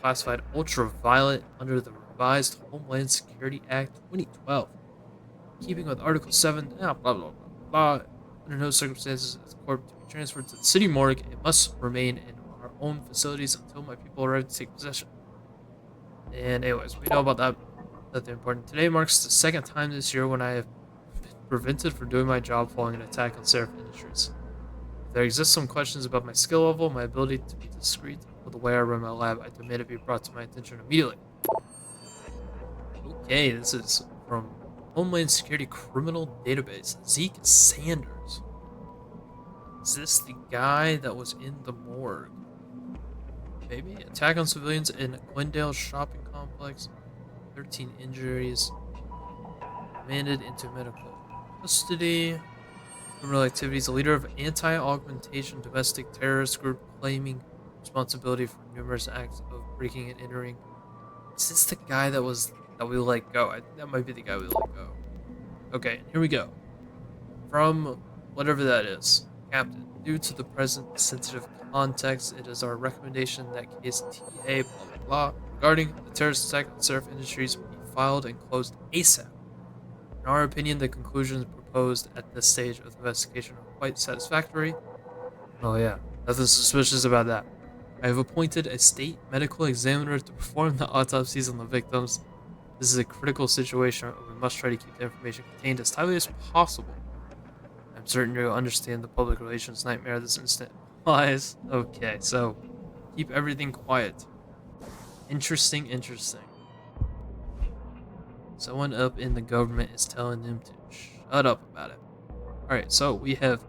classified ultraviolet under the revised Homeland Security Act 2012. Keeping with Article 7, blah, blah, blah, blah. Under no circumstances is the corp to be transferred to the city morgue. It must remain in our own facilities until my people arrive to take possession. And anyways, we know about that. Nothing important. Today marks the second time this year when I have been prevented from doing my job following an attack on Seraph Industries. If there exist some questions about my skill level, my ability to be discreet, or the way I run my lab, I demand it be brought to my attention immediately. Okay, this is from Homeland Security Criminal Database. Zeke Sanders. Is this the guy that was in the morgue? Maybe? Attack on civilians in Glendale shopping complex. 13 injuries. Demanded into medical custody. Criminal activities. A leader of anti-augmentation domestic terrorist group claiming responsibility for numerous acts of breaking and entering. Is this the guy that we let go? That might be the guy we let go. Okay, here we go. From whatever that is. Captain, due to the present sensitive context, it is our recommendation that case TA blah blah blah regarding the terrorist attack on Seraph Industries be filed and closed ASAP. In our opinion, the conclusions proposed at this stage of the investigation are quite satisfactory. Oh yeah, nothing suspicious about that. I have appointed a state medical examiner to perform the autopsies on the victims. This is a critical situation and we must try to keep the information contained as tightly as possible. I'm certain you'll understand the public relations nightmare this incident implies. Okay, so keep everything quiet. Interesting, interesting. Someone up in the government is telling them to shut up about it. Alright, so we have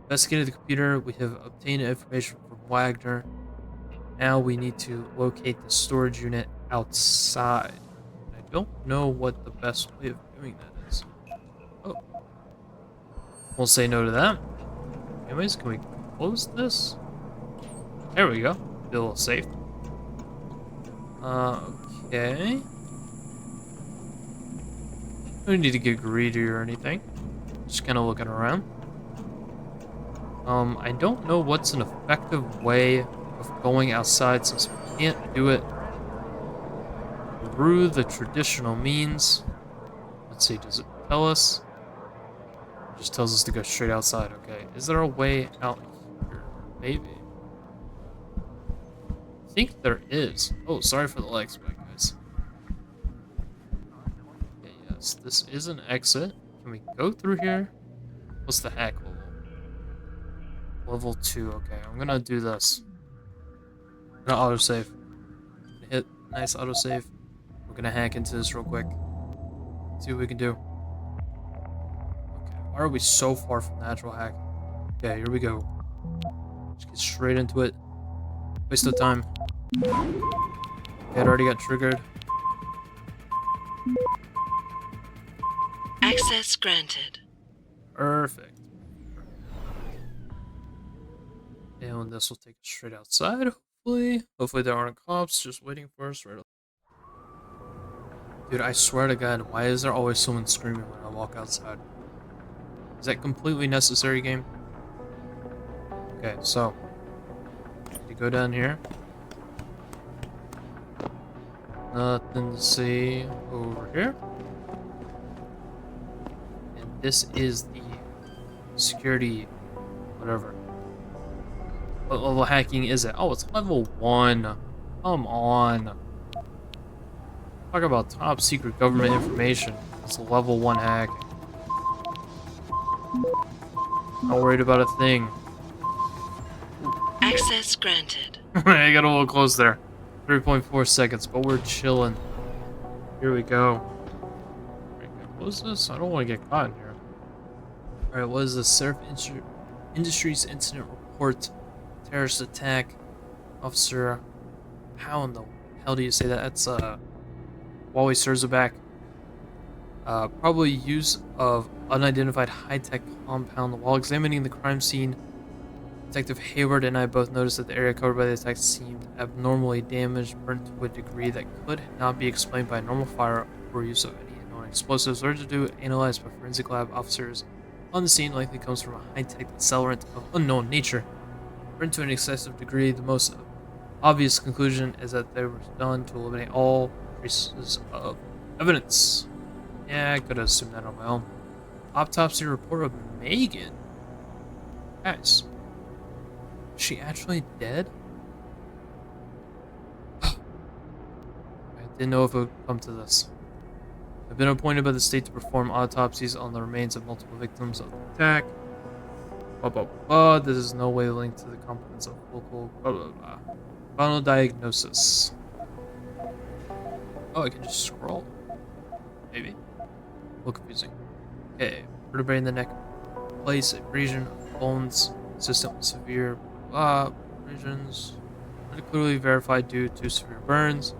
investigated the computer, we have obtained information from Wagner. Now we need to locate the storage unit outside. I don't know what the best way of doing that is. Oh. We'll say no to that. Anyways, can we close this? There we go. Be a little safe. Okay. Don't need to get greedy or anything. Just kind of looking around. I don't know what's an effective way of going outside since we can't do it through the traditional means. Let's see, does it tell us? It just tells us to go straight outside, okay. Is there a way out here? Maybe. I think there is. Oh, sorry for the lag spike, guys. Okay, yes, this is an exit. Can we go through here? What's the hack level? Level 2, okay. I'm gonna do this. I'm gonna autosave. Hit nice autosave. We're gonna hack into this real quick. See what we can do. Okay, why are we so far from natural hack? Okay, here we go. Just get straight into it. Waste no time. Okay, it already got triggered. Access granted. Perfect. And this will take us straight outside, hopefully. Hopefully there aren't cops just waiting for us right. Dude, I swear to God, why is there always someone screaming when I walk outside? Is that completely necessary, game? Okay, so need to go down here. Nothing to see over here. And this is the security, whatever. What level hacking is it? Oh, it's level 1. Come on. Talk about top secret government information. It's a level 1 hack. Not worried about a thing. Access granted. I got a little close there. 3.4 seconds, but we're chilling. Here we go. What is this? I don't want to get caught in here. Alright, what is this? Surf Industries Incident Report. Terrorist attack. Officer. How in the hell do you say that? That's, Wally Serzabak. Probably use of unidentified high-tech compound. While examining the crime scene, Detective Hayward and I both noticed that the area covered by the attack seemed abnormally damaged, burnt to a degree that could not be explained by normal fire or use of any known explosives. Residue analyzed by forensic lab officers on the scene likely comes from a high-tech accelerant of unknown nature. Burnt to an excessive degree, the most obvious conclusion is that they were done to eliminate all traces of evidence. Yeah, I could have assumed that on my own. Autopsy report of Megan. Guys. Is she actually dead? I didn't know if it would come to this. I've been appointed by the state to perform autopsies on the remains of multiple victims of the attack. Blah, blah, blah. This is no way linked to the competence of local blah, blah, blah. Final diagnosis. Oh, I can just scroll. Maybe. A little confusing. Okay. Vertebrae in the neck. Place, abrasion of bones. Consistent with severe abrasions. Clearly verified due to severe burns.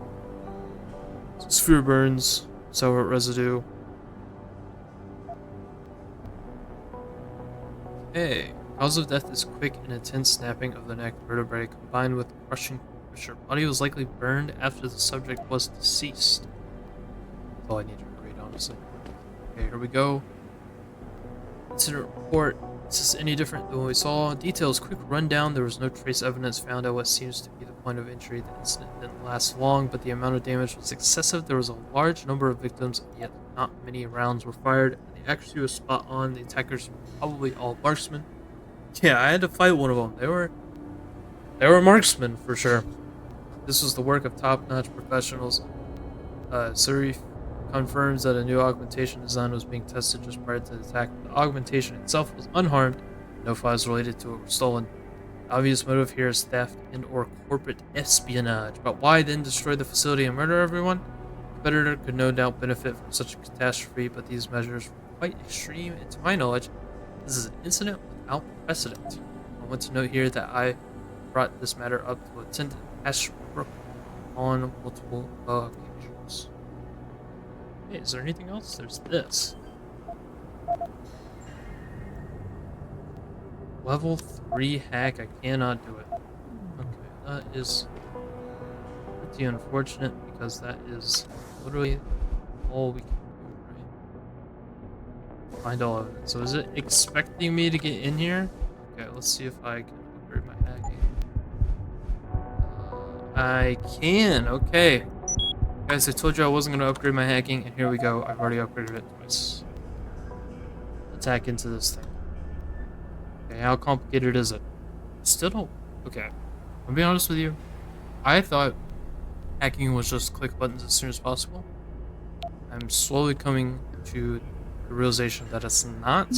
Severe burns. Sour residue. Okay. Cause of death is quick and intense snapping of the neck vertebrae combined with crushing pressure. Body was likely burned after the subject was deceased. That's all I need to read, honestly. Okay, here we go. Incident report. Is this any different than what we saw? Details. Quick rundown. There was no trace evidence found at what seems to be the point of entry. The incident didn't last long, but the amount of damage was excessive. There was a large number of victims, yet not many rounds were fired. And the accuracy was spot on. The attackers were probably all marksmen. Yeah, I had to fight one of them. They were marksmen for sure. This was the work of top-notch professionals. Surrey confirms that a new augmentation design was being tested just prior to the attack. The augmentation itself was unharmed. No files related to it were stolen. The obvious motive here is theft and/or corporate espionage. But why then destroy the facility and murder everyone? The competitor could no doubt benefit from such a catastrophe, but these measures were quite extreme, and to my knowledge, this is an incident without precedent. I want to note here that I brought this matter up to Lieutenant Ashbrook on multiple occasions. Hey, is there anything else? There's this. Level 3 hack. I cannot do it. Okay, that is pretty unfortunate because that is literally all we can do, right? Find all of it. So is it expecting me to get in here? Okay, let's see if I can upgrade my hacking. I can. Okay. Guys, I told you I wasn't going to upgrade my hacking, and here we go. I've already upgraded it twice. Let's hack into this thing. Okay, how complicated is it? Still don't... Okay. I'll be honest with you. I thought hacking was just click buttons as soon as possible. I'm slowly coming to the realization that it's not.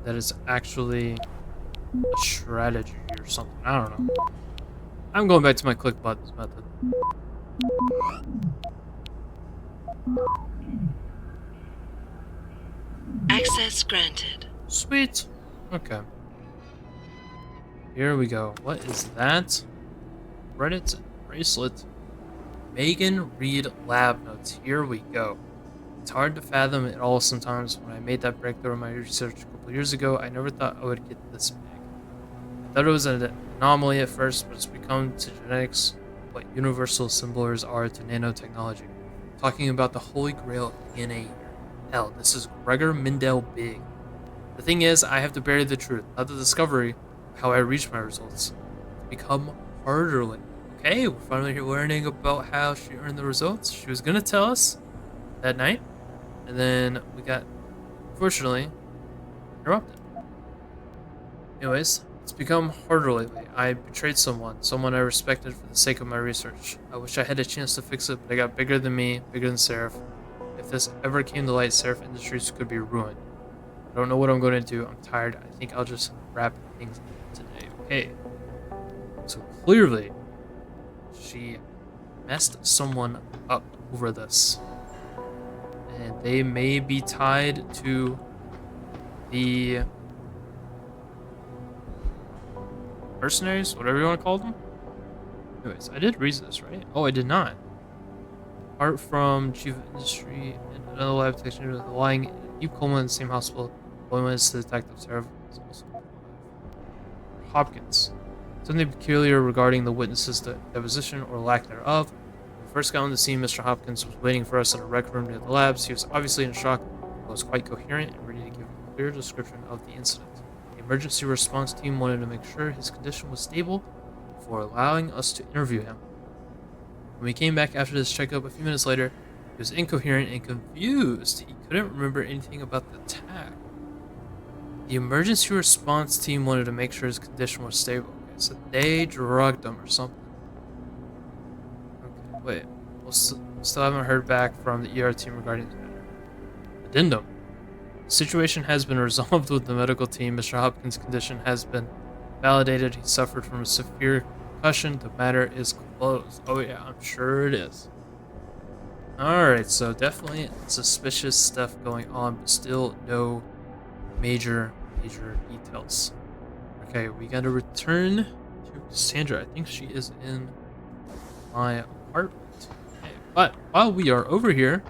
That it's actually a strategy or something. I don't know. I'm going back to my click buttons method. Access granted. Sweet. Okay. Here we go. What is that? Reddit bracelet. Megan Reed lab notes. Here we go. It's hard to fathom it all sometimes. When I made that breakthrough in my research a couple years ago, I never thought I would get this big. I thought it was an anomaly at first, but it's become to genetics what universal assemblers are to nanotechnology. Talking about the holy grail of DNA here. Hell, this is Gregor Mendel big. The thing is, I have to bury the truth, not the discovery of how I reached my results. Become harder. Okay, we're finally learning about how she earned the results. She was gonna tell us that night, and then we got, unfortunately, interrupted. Anyways, it's become harder lately. I betrayed someone I respected for the sake of my research. I wish I had a chance to fix it, but I got bigger than me, bigger than Seraph. If this ever came to light, Seraph Industries could be ruined. I don't know what I'm going to do. I'm tired. I think I'll just wrap things up today. Okay. So clearly, she messed someone up over this. And they may be tied to the mercenaries, whatever you want to call them. Anyways, I did read this, right? Oh, I did not. Apart from Chief of Industry and another lab technician lying in a deep coma in the same hospital, only witness to Detective Sarah is also Hopkins. Something peculiar regarding the witnesses' deposition or lack thereof. When we first got on the scene, Mr. Hopkins was waiting for us in a rec room near the labs. He was obviously in shock, but was quite coherent and ready to give a clear description of the incident. The emergency response team wanted to make sure his condition was stable before allowing us to interview him. When we came back after this checkup a few minutes later, he was incoherent and confused. He couldn't remember anything about the attack. The emergency response team wanted to make sure his condition was stable. Okay, so they drugged him or something. Okay, wait. We still haven't heard back from the ER team regarding the matter. Addendum. The situation has been resolved with the medical team. Mr. Hopkins' condition has been validated. He suffered from a severe concussion. The matter is closed. Oh yeah, I'm sure it is. Alright, so definitely suspicious stuff going on, but still no major details. Okay, we gotta return to Cassandra. I think she is in my apartment. Okay, but while we are over here,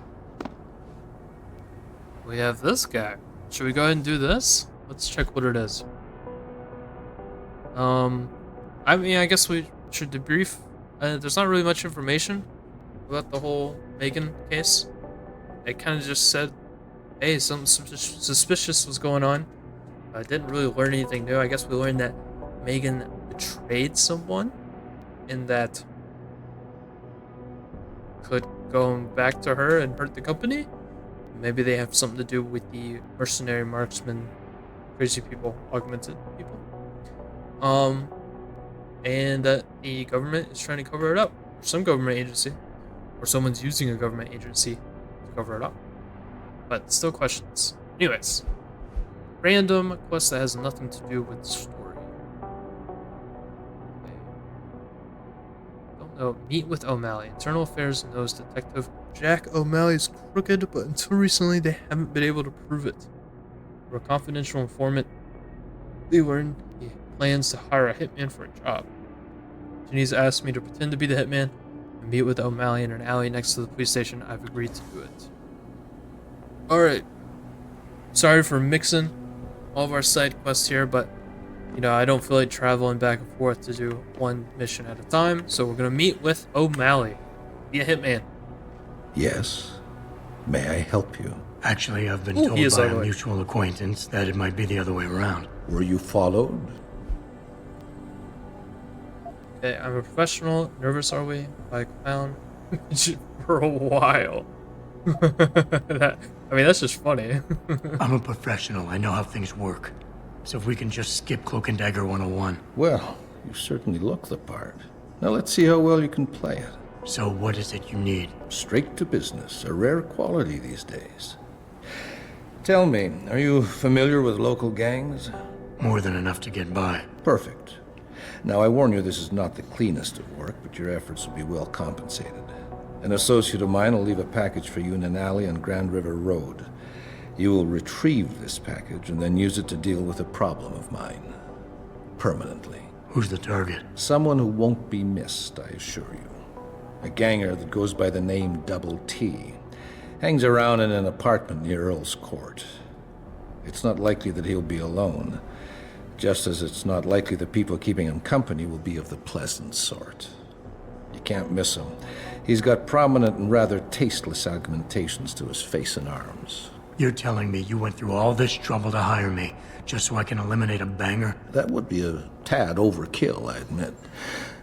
we have this guy. Should we go ahead and do this? Let's check what it is. I mean, I guess we should debrief. There's not really much information about the whole Megan case. It kind of just said, hey, something suspicious was going on. I didn't really learn anything new. I guess we learned that Megan betrayed someone, and that could go back to her and hurt the company. Maybe they have something to do with the mercenary marksman, crazy people, augmented people. And that the government is trying to cover it up, or some government agency, or someone's using a government agency to cover it up. But still questions. Anyways, random quest that has nothing to do with the story. Okay. Don't know. Meet with O'Malley. Internal Affairs knows Detective Jack O'Malley is crooked, but until recently they haven't been able to prove it. For a confidential informant, they learned he plans to hire a hitman for a job. Janice asked me to pretend to be the hitman and meet with O'Malley in an alley next to the police station. I've agreed to do it. Alright. Sorry for mixing all of our side quests here, but I don't feel like traveling back and forth to do one mission at a time, so we're gonna meet with O'Malley. Be a hitman. Yes. May I help you? Actually, I've been told by a mutual acquaintance that it might be the other way around. Were you followed? Okay, I'm a professional. Nervous, are we? By a clown for a while. That's just funny. I'm a professional. I know how things work. So if we can just skip Cloak and Dagger 101. Well, you certainly look the part. Now let's see how well you can play it. So what is it you need? Straight to business. A rare quality these days. Tell me, are you familiar with local gangs? More than enough to get by. Perfect. Now, I warn you, this is not the cleanest of work, but your efforts will be well compensated. An associate of mine will leave a package for you in an alley on Grand River Road. You will retrieve this package and then use it to deal with a problem of mine. Permanently. Who's the target? Someone who won't be missed, I assure you. A ganger that goes by the name Double T. Hangs around in an apartment near Earl's Court. It's not likely that he'll be alone, just as it's not likely the people keeping him company will be of the pleasant sort. You can't miss him. He's got prominent and rather tasteless augmentations to his face and arms. You're telling me you went through all this trouble to hire me, just so I can eliminate a banger? That would be a tad overkill, I admit.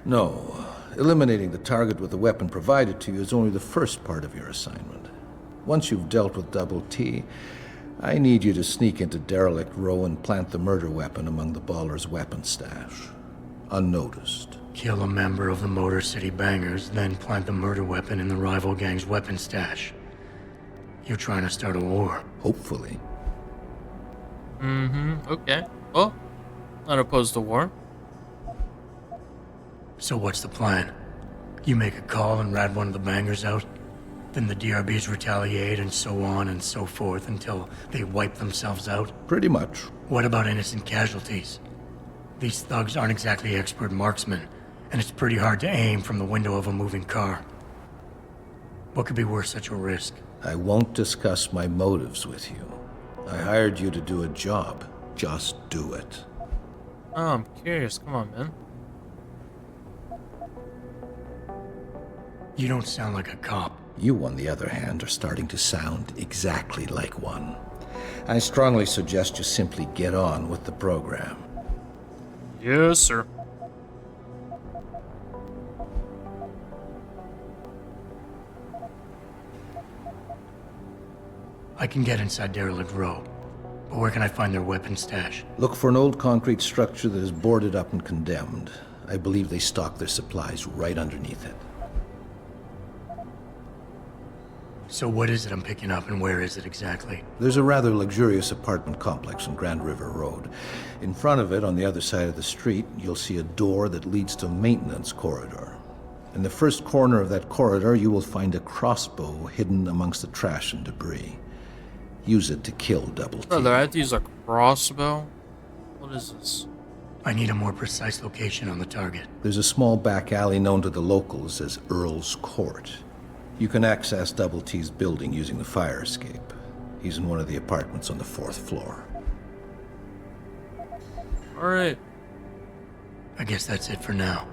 No, eliminating the target with the weapon provided to you is only the first part of your assignment. Once you've dealt with Double T, I need you to sneak into Derelict Row and plant the murder weapon among the Baller's weapon stash. Unnoticed. Kill a member of the Motor City Bangers, then plant the murder weapon in the rival gang's weapon stash. You're trying to start a war. Hopefully. Okay. Well, not opposed to war. So what's the plan? You make a call and rat one of the Bangers out? Then the DRBs retaliate and so on and so forth until they wipe themselves out? Pretty much. What about innocent casualties? These thugs aren't exactly expert marksmen, and it's pretty hard to aim from the window of a moving car. What could be worth such a risk? I won't discuss my motives with you. I hired you to do a job. Just do it. Oh, I'm curious. Come on, man. You don't sound like a cop. You, on the other hand, are starting to sound exactly like one. I strongly suggest you simply get on with the program. Yes, sir. I can get inside Derelict Row, but where can I find their weapon stash? Look for an old concrete structure that is boarded up and condemned. I believe they stock their supplies right underneath it. So what is it I'm picking up, and where is it exactly? There's a rather luxurious apartment complex on Grand River Road. In front of it, on the other side of the street, you'll see a door that leads to a maintenance corridor. In the first corner of that corridor, you will find a crossbow hidden amongst the trash and debris. Use it to kill Double T. Brother, I have to use a crossbow? What is this? I need a more precise location on the target. There's a small back alley known to the locals as Earl's Court. You can access Double T's building using the fire escape. He's in one of the apartments on the 4th floor. Alright. I guess that's it for now.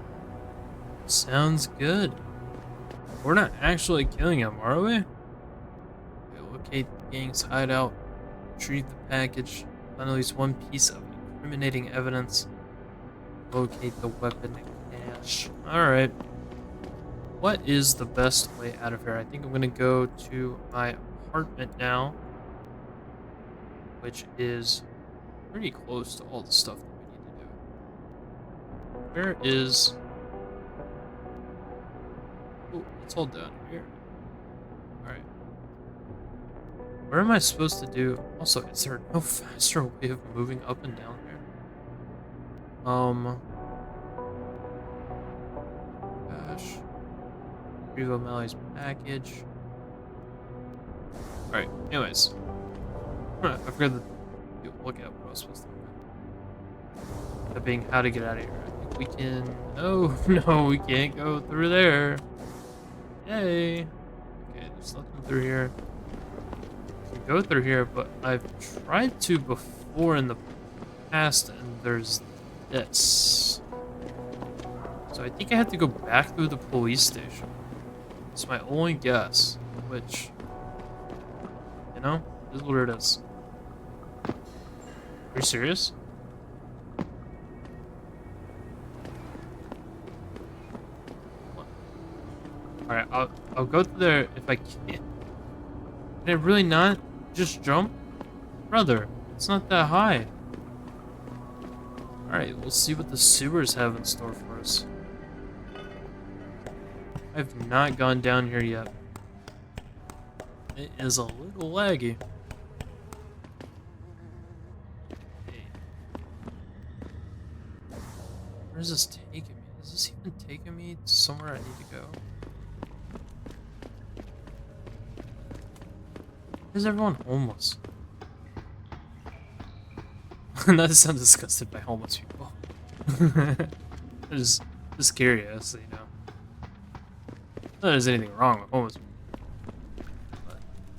Sounds good. We're not actually killing him, are we? Locate the gang's hideout. Retrieve the package. Find at least one piece of incriminating evidence. Locate the weapon and cache. Alright. What is the best way out of here? I think I'm gonna go to my apartment now, which is pretty close to all the stuff that we need to do. Where is... Oh, it's all down here. Alright. Where am I supposed to do... Also, is there no faster way of moving up and down here? Gosh. Retrieve O'Malley's package. Alright, anyways. I forgot to look at what I was supposed to look at. That being how to get out of here. I think we can... No, no, we can't go through there. Yay. Okay, there's nothing through here. We can go through here, but I've tried to before in the past, and there's this. So I think I have to go back through the police station. It's my only guess, which, you know, is what it is. Are you serious? Alright, I'll go through there if I can. Can I really not just jump? Brother, it's not that high. Alright, we'll see what the sewers have in store for us. I've not gone down here yet. It is a little laggy. Hey. Where's this taking me? Is this even taking me to somewhere I need to go? Why is everyone homeless? Not to sound disgusted by homeless people. just curious, you know. Not that there's anything wrong with homeless people.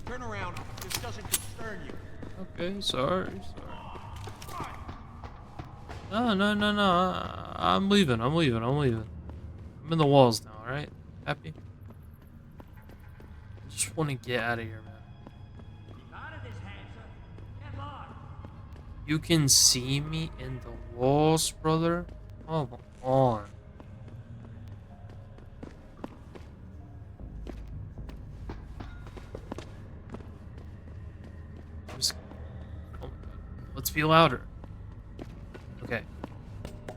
Turn around. This doesn't concern you. Okay, sorry. No. I'm leaving. I'm in the walls now, alright? Happy? I just want to get out of here, man. You can see me in the walls, brother? Come on. Oh my god. Let's be louder. Okay.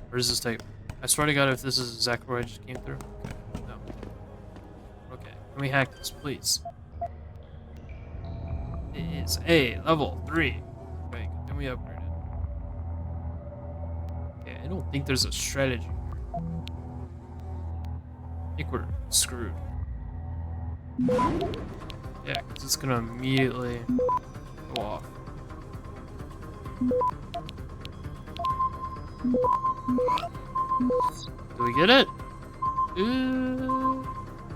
Where does this take me? I swear to god if this is exactly where I just came through. Okay. No. Okay. Can we hack this, please? It is a level 3. Okay, can we upgrade it? Okay, I don't think there's a strategy. I think we're screwed. Yeah, because it's gonna immediately go off. Do we get it?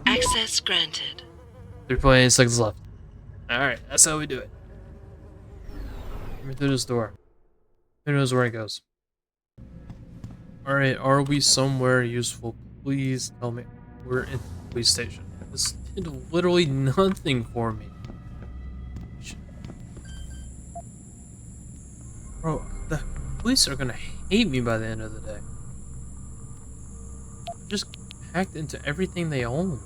Access granted. 3.8 seconds left. Alright, that's how we do it. Let me through this door. Who knows where it goes? Alright, are we somewhere useful? Please tell me. We're in the police station. This did literally nothing for me. Bro, the police are gonna hate me by the end of the day. I just hacked into everything they own.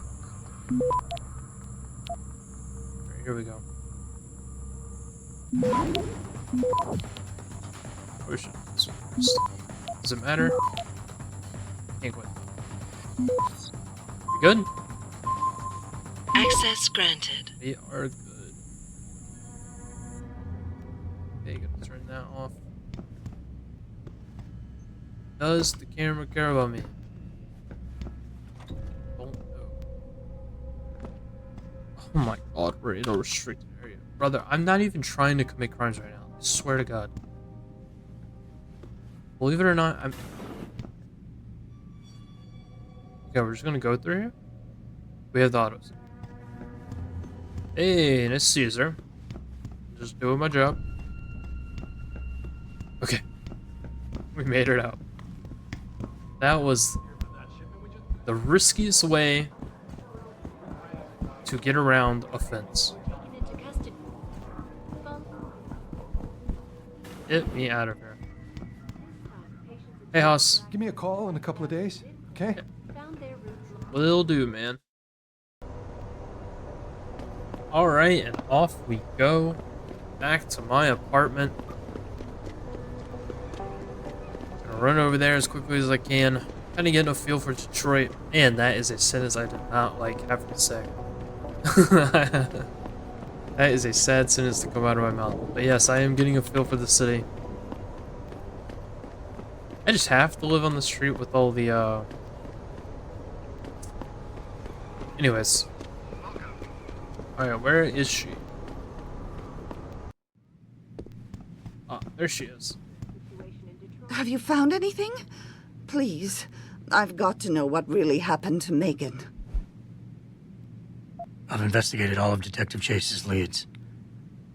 Alright, here we go. Potion. Does it matter? Can't quit. We good? Access granted. We are good. Okay, gonna turn that off. Does the camera care about me? Don't know. Oh my god, we're in a restricted area. Brother, I'm not even trying to commit crimes right now. I swear to god. Believe it or not, I'm... Okay, we're just gonna go through here. We have the autos. Hey, nice to see you, sir. Just doing my job. Okay. We made it out. That was the riskiest way to get around a fence. Get me out of here. Hey, Haas. Give me a call in a couple of days, okay? Will do, man. Alright, and off we go. Back to my apartment. Gonna run over there as quickly as I can. Kinda getting a feel for Detroit. And that is a sentence I did not like having to say. That is a sad sentence to come out of my mouth. But yes, I am getting a feel for the city. I just have to live on the street with all the, Anyways. Alright, where is she? Ah, there she is. Have you found anything? Please, I've got to know what really happened to Megan. I've investigated all of Detective Chase's leads.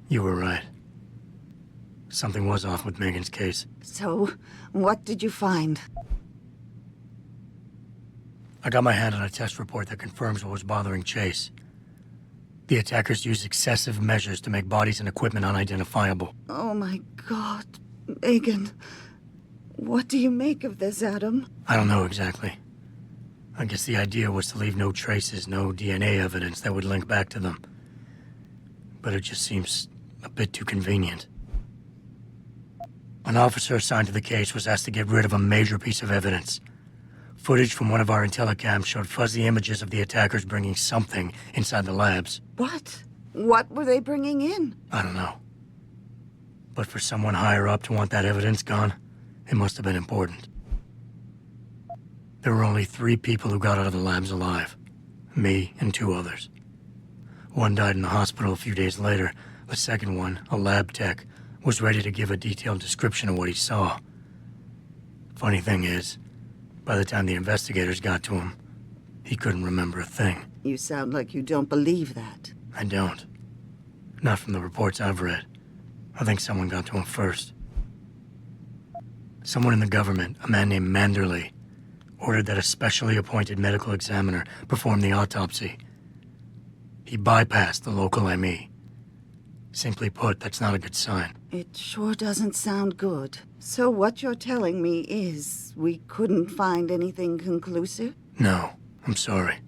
You were right. Something was off with Megan's case. So, what did you find? I got my hand on a test report that confirms what was bothering Chase. The attackers used excessive measures to make bodies and equipment unidentifiable. Oh my god, Megan. What do you make of this, Adam? I don't know exactly. I guess the idea was to leave no traces, no DNA evidence that would link back to them. But it just seems a bit too convenient. An officer assigned to the case was asked to get rid of a major piece of evidence. Footage from one of our intellicams showed fuzzy images of the attackers bringing something inside the labs. What? What were they bringing in? I don't know. But for someone higher up to want that evidence gone, it must have been important. There were only 3 people who got out of the labs alive. Me and 2 others. One died in the hospital a few days later. The second one, a lab tech, was ready to give a detailed description of what he saw. Funny thing is, by the time the investigators got to him, he couldn't remember a thing. You sound like you don't believe that. I don't. Not from the reports I've read. I think someone got to him first. Someone in the government, a man named Manderley, ordered that a specially appointed medical examiner perform the autopsy. He bypassed the local ME. Simply put, that's not a good sign. It sure doesn't sound good. So what you're telling me is we couldn't find anything conclusive? No, I'm sorry.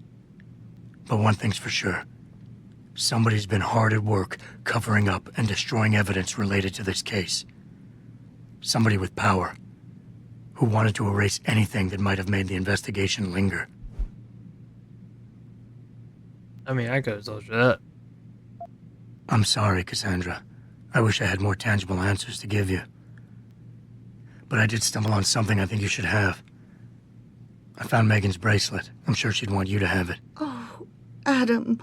But one thing's for sure. Somebody's been hard at work covering up and destroying evidence related to this case. Somebody with power, who wanted to erase anything that might have made the investigation linger. I mean, I could have told you that. I'm sorry, Cassandra. I wish I had more tangible answers to give you. But I did stumble on something I think you should have. I found Megan's bracelet. I'm sure she'd want you to have it. Oh, Adam,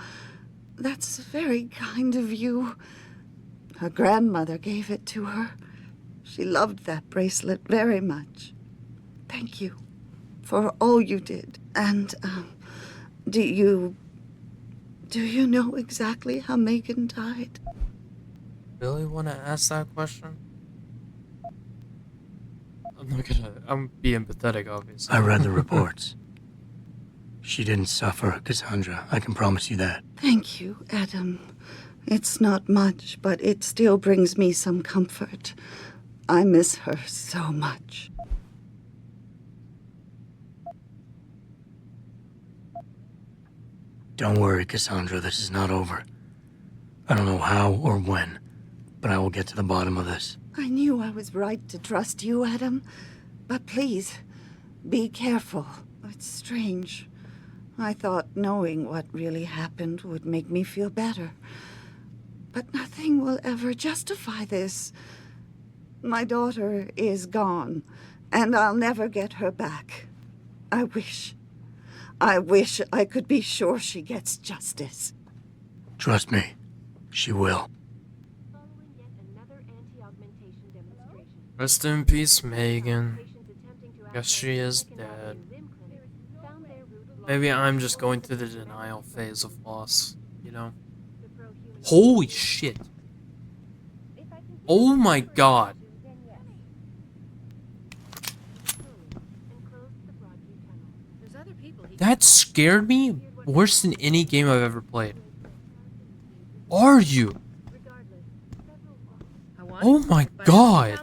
that's very kind of you. Her grandmother gave it to her. She loved that bracelet very much. Thank you for all you did. And, do you know exactly how Megan died? Really want to ask that question? I'm being pathetic, obviously. I read the reports. She didn't suffer, Cassandra. I can promise you that. Thank you, Adam. It's not much, but it still brings me some comfort. I miss her so much. Don't worry, Cassandra. This is not over. I don't know how or when, but I will get to the bottom of this. I knew I was right to trust you, Adam. But please, be careful. It's strange. I thought knowing what really happened would make me feel better. But nothing will ever justify this. My daughter is gone, and I'll never get her back. I wish I could be sure she gets justice. Trust me, she will. Rest in peace, Megan. Guess she is dead. Maybe I'm just going through the denial phase of loss, you know? Holy shit. Oh my god. That scared me worse than any game I've ever played. Are you? Oh my god.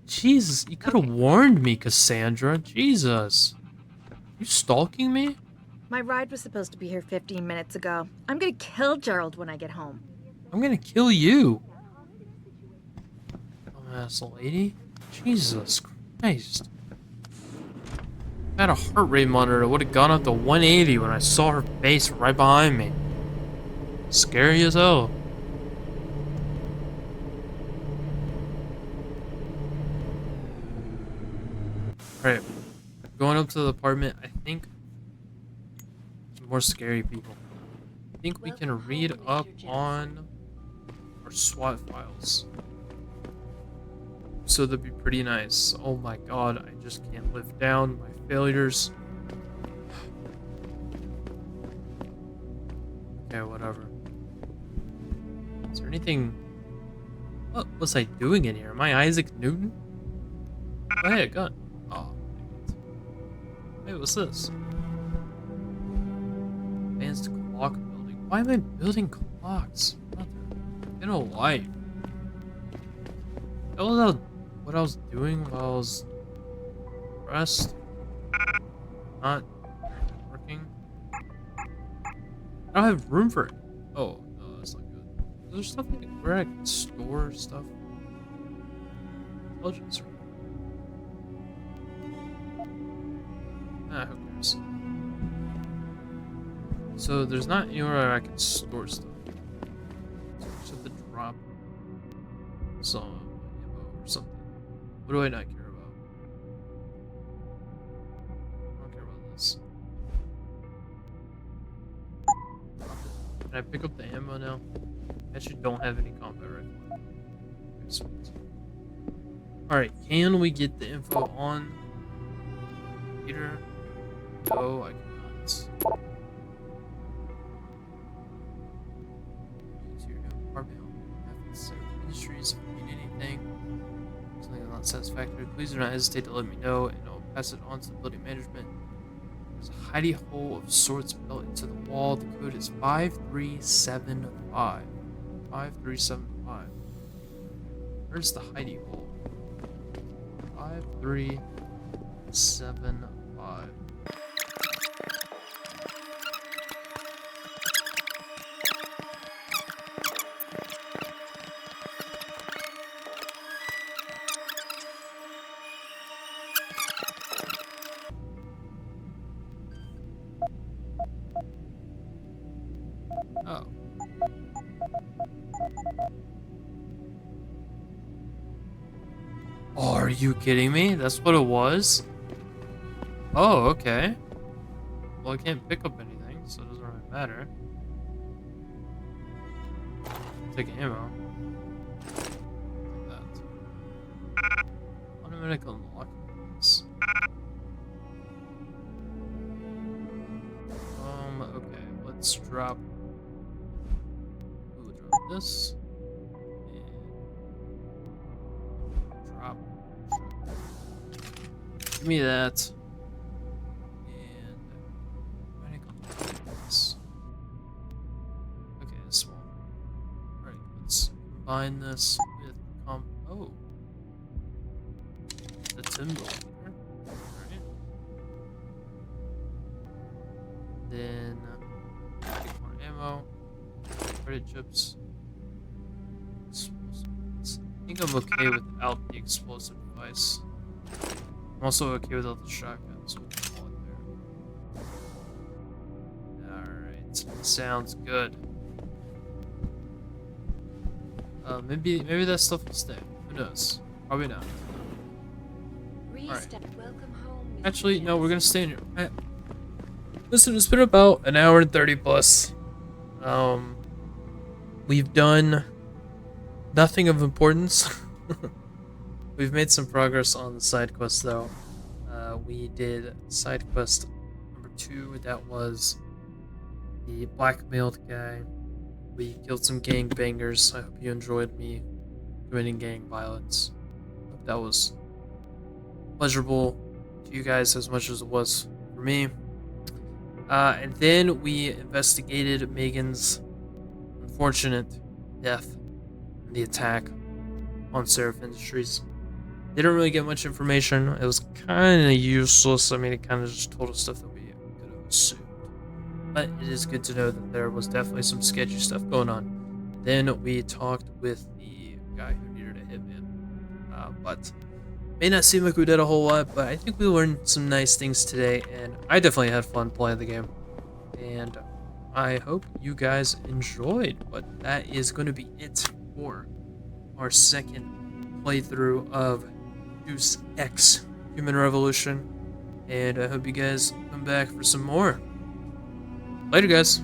Jesus, you could have warned me, Cassandra. Jesus. You stalking me? My ride was supposed to be here 15 minutes ago. I'm gonna kill Gerald when I get home. I'm gonna kill you. Dumbass lady. Jesus Christ. If I had a heart rate monitor, it would have gone up to 180 when I saw her face right behind me. Scary as hell. Alright, going up to the apartment. I think more scary people. I think we can read up on our SWAT files. So that'd be pretty nice. Oh my god, I just can't live down my failures. Okay, whatever. Is there anything... What was I doing in here? Am I Isaac Newton? Oh, hey, a gun. Oh. Hey, what's this? Advanced clock building. Why am I building clocks? In a life. That was what I was doing while I was rest. Not working. I don't have room for it. Oh, no, that's not good. Is there stuff where I can store stuff? Intelligence room. Ah, who cares? So there's not anywhere I can store stuff. So I just have to drop some ammo or something. What do I not care about? I don't care about this. Can I pick up the ammo now? I actually don't have any combat rifle. Okay, sweet. Alright, can we get the info on Peter? No, I cannot. To your new apartment, Industries, if you need anything, something not satisfactory, please do not hesitate to let me know, and I'll pass it on to the building management. There's a hidey hole of sorts built into the wall. The code is 5375. 5375. Where's the hidey hole? 5375. Oh. Oh, are you kidding me? That's what it was? Oh, okay. Well, I can't pick up anything, so it doesn't really matter. Take ammo. That. Automatic unlock. Okay, let's drop. We'll drop this. And drop. Give me that. And automatic unlock this. Okay, it's small. Alright, let's combine this with oh. The Timber. Alright. Then take more ammo, credit chips, explosives. I think I'm okay without the explosive device. I'm also okay without the shotgun, so we'll call it there. Alright, sounds good. Maybe that stuff will stay. Who knows? Probably not. Alright. Actually, no, we're gonna stay in here. Listen, it's been about an hour and 30 plus. We've done nothing of importance. We've made some progress on the side quest though. We did side quest number 2. That was the blackmailed guy. We killed some gangbangers. I hope you enjoyed me committing gang violence. Hope that was pleasurable to you guys as much as it was for me. And then we investigated Megan's unfortunate death and the attack on Seraph Industries. Didn't really get much information. It was kind of useless. I mean, it kind of just told us stuff that we could have assumed. But it is good to know that there was definitely some sketchy stuff going on. Then we talked with the guy who needed a hitman. But may not seem like we did a whole lot, but I think we learned some nice things today, and I definitely had fun playing the game. And I hope you guys enjoyed, but that is going to be it for our second playthrough of Deus Ex Human Revolution. And I hope you guys come back for some more. Later, guys.